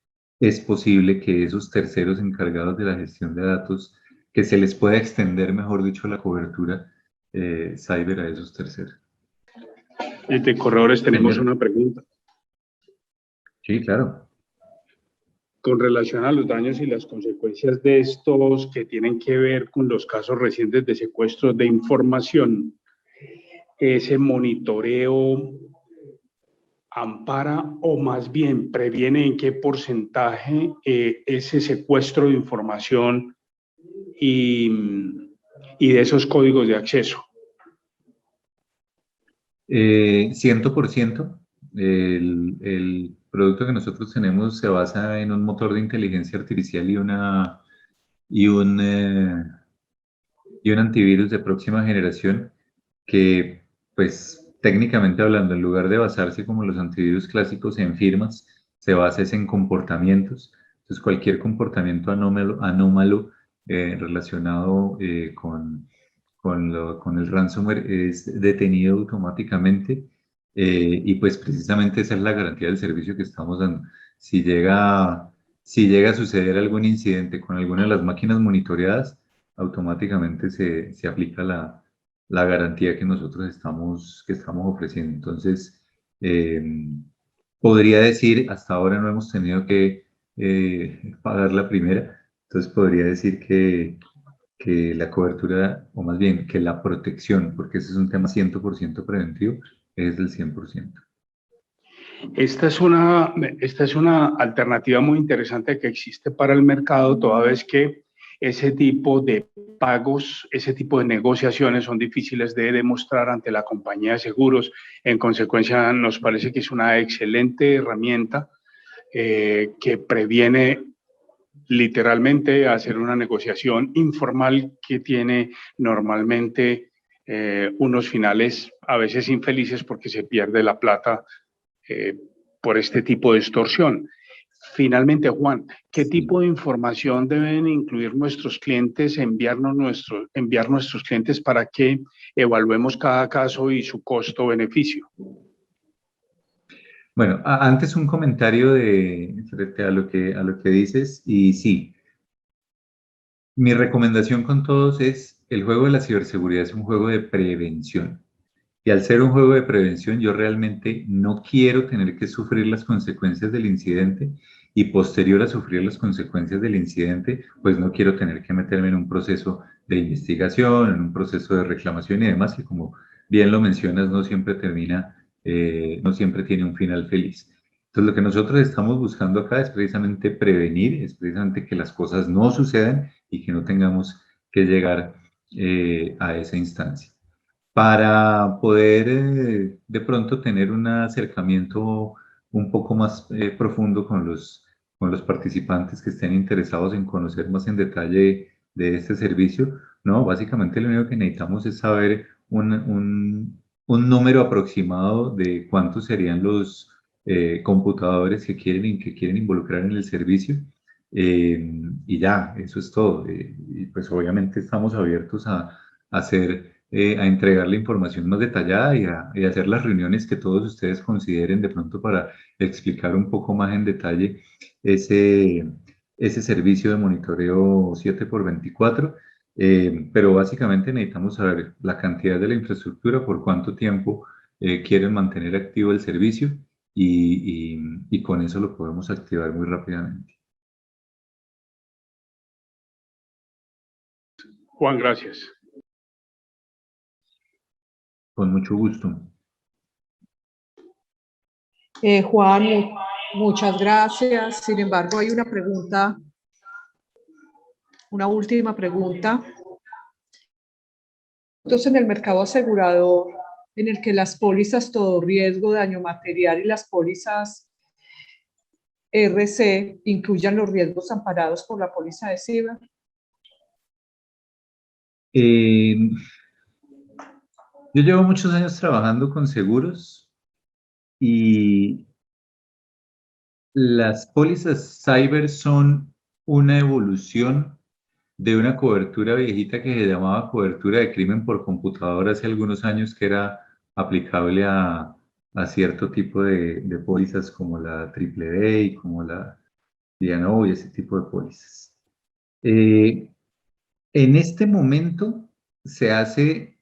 posible que esos terceros encargados de la gestión de datos, que se les pueda extender, mejor dicho, la cobertura cyber a esos terceros. De corredores tenemos una pregunta. Sí, claro. Con relación a los daños y las consecuencias de estos que tienen que ver con los casos recientes de secuestro de información, ese monitoreo ampara o más bien previene en qué porcentaje ese secuestro de información y de esos códigos de acceso. 100%. El producto que nosotros tenemos se basa en un motor de inteligencia artificial y un antivirus de próxima generación que, pues, técnicamente hablando, en lugar de basarse como los antivirus clásicos en firmas, se basa en comportamientos. Entonces, cualquier comportamiento anómalo relacionado con el ransomware es detenido automáticamente y pues precisamente esa es la garantía del servicio que estamos dando. Si llega a suceder algún incidente con alguna de las máquinas monitoreadas, automáticamente se aplica la garantía que nosotros estamos ofreciendo. Entonces, podría decir, hasta ahora no hemos tenido que pagar la primera, entonces podría decir que la cobertura, o más bien que la protección, porque ese es un tema 100% preventivo, es del 100%. Esta es una alternativa muy interesante que existe para el mercado, toda vez que ese tipo de pagos, ese tipo de negociaciones son difíciles de demostrar ante la compañía de seguros. En consecuencia, nos parece que es una excelente herramienta que previene literalmente hacer una negociación informal que tiene normalmente unos finales a veces infelices porque se pierde la plata por este tipo de extorsión. Finalmente, Juan, ¿qué tipo de información deben incluir nuestros clientes, enviar nuestros clientes para que evaluemos cada caso y su costo-beneficio? Bueno, antes un comentario frente a lo que dices, y sí, mi recomendación con todos es, el juego de la ciberseguridad es un juego de prevención. Y al ser un juego de prevención, yo realmente no quiero tener que sufrir las consecuencias del incidente y posterior a sufrir las consecuencias del incidente, pues no quiero tener que meterme en un proceso de investigación, en un proceso de reclamación y demás, que como bien lo mencionas, no siempre no siempre tiene un final feliz. Entonces, lo que nosotros estamos buscando acá es precisamente prevenir, es precisamente que las cosas no sucedan y que no tengamos que llegar a esa instancia para poder de pronto tener un acercamiento un poco más profundo con los participantes que estén interesados en conocer más en detalle de este servicio. No, básicamente lo único que necesitamos es saber un número aproximado de cuántos serían los computadores que quieren involucrar en el servicio. Y ya, eso es todo. Y pues obviamente estamos abiertos a a entregar la información más detallada y a hacer las reuniones que todos ustedes consideren de pronto para explicar un poco más en detalle ese, ese servicio de monitoreo 7x24. Pero básicamente necesitamos saber la cantidad de la infraestructura, por cuánto tiempo quieren mantener activo el servicio y con eso lo podemos activar muy rápidamente. Juan, gracias. Con mucho gusto. Juan, muchas gracias. Sin embargo, hay una pregunta, una última pregunta. Entonces, en el mercado asegurador, en el que las pólizas todo riesgo, daño material y las pólizas RC incluyan los riesgos amparados por la póliza de ciber. Yo llevo muchos años trabajando con seguros y las pólizas cyber son una evolución de una cobertura viejita que se llamaba cobertura de crimen por computadora hace algunos años, que era aplicable a cierto tipo de pólizas como la AAA y como la D&O y ese tipo de pólizas. En este momento se hace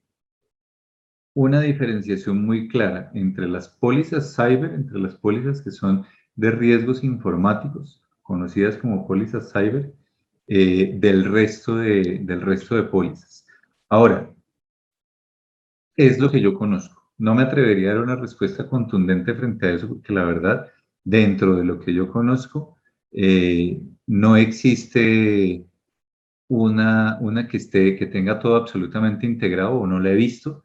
una diferenciación muy clara entre las pólizas cyber, entre las pólizas que son de riesgos informáticos, conocidas como pólizas cyber, del resto de pólizas. Ahora, es lo que yo conozco. No me atrevería a dar una respuesta contundente frente a eso, porque la verdad, dentro de lo que yo conozco, no existe una que tenga todo absolutamente integrado o no la he visto,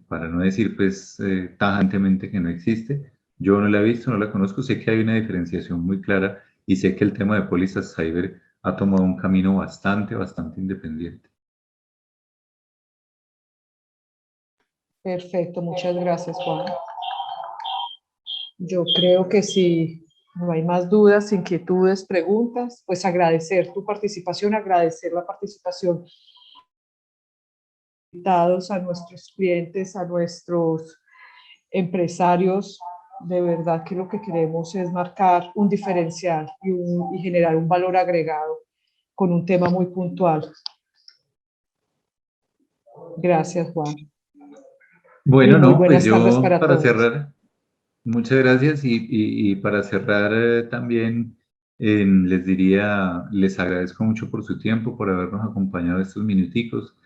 para no decir pues tajantemente que no existe. Yo no la he visto, no la conozco, sé que hay una diferenciación muy clara y sé que el tema de pólizas cyber ha tomado un camino bastante independiente. Perfecto, muchas gracias, Juan. Yo creo que sí, No hay más dudas, inquietudes, preguntas. Pues agradecer tu participación, agradecer la participación de invitados, a nuestros clientes, a nuestros empresarios. De verdad que lo que queremos es marcar un diferencial y generar un valor agregado con un tema muy puntual. Gracias, Juan. Bueno, Y muy no, pues buenas tardes yo para para todos. cerrar, muchas gracias y para cerrar también les diría, les agradezco mucho por su tiempo, por habernos acompañado estos minuticos,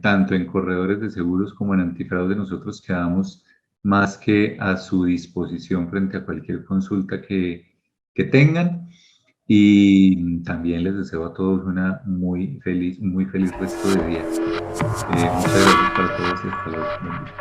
tanto en Corredores de Seguros como en Antifraude. Nosotros quedamos más que a su disposición frente a cualquier consulta que tengan, y también les deseo a todos una muy feliz resto de día. Muchas gracias para todos y hasta luego. Buen día.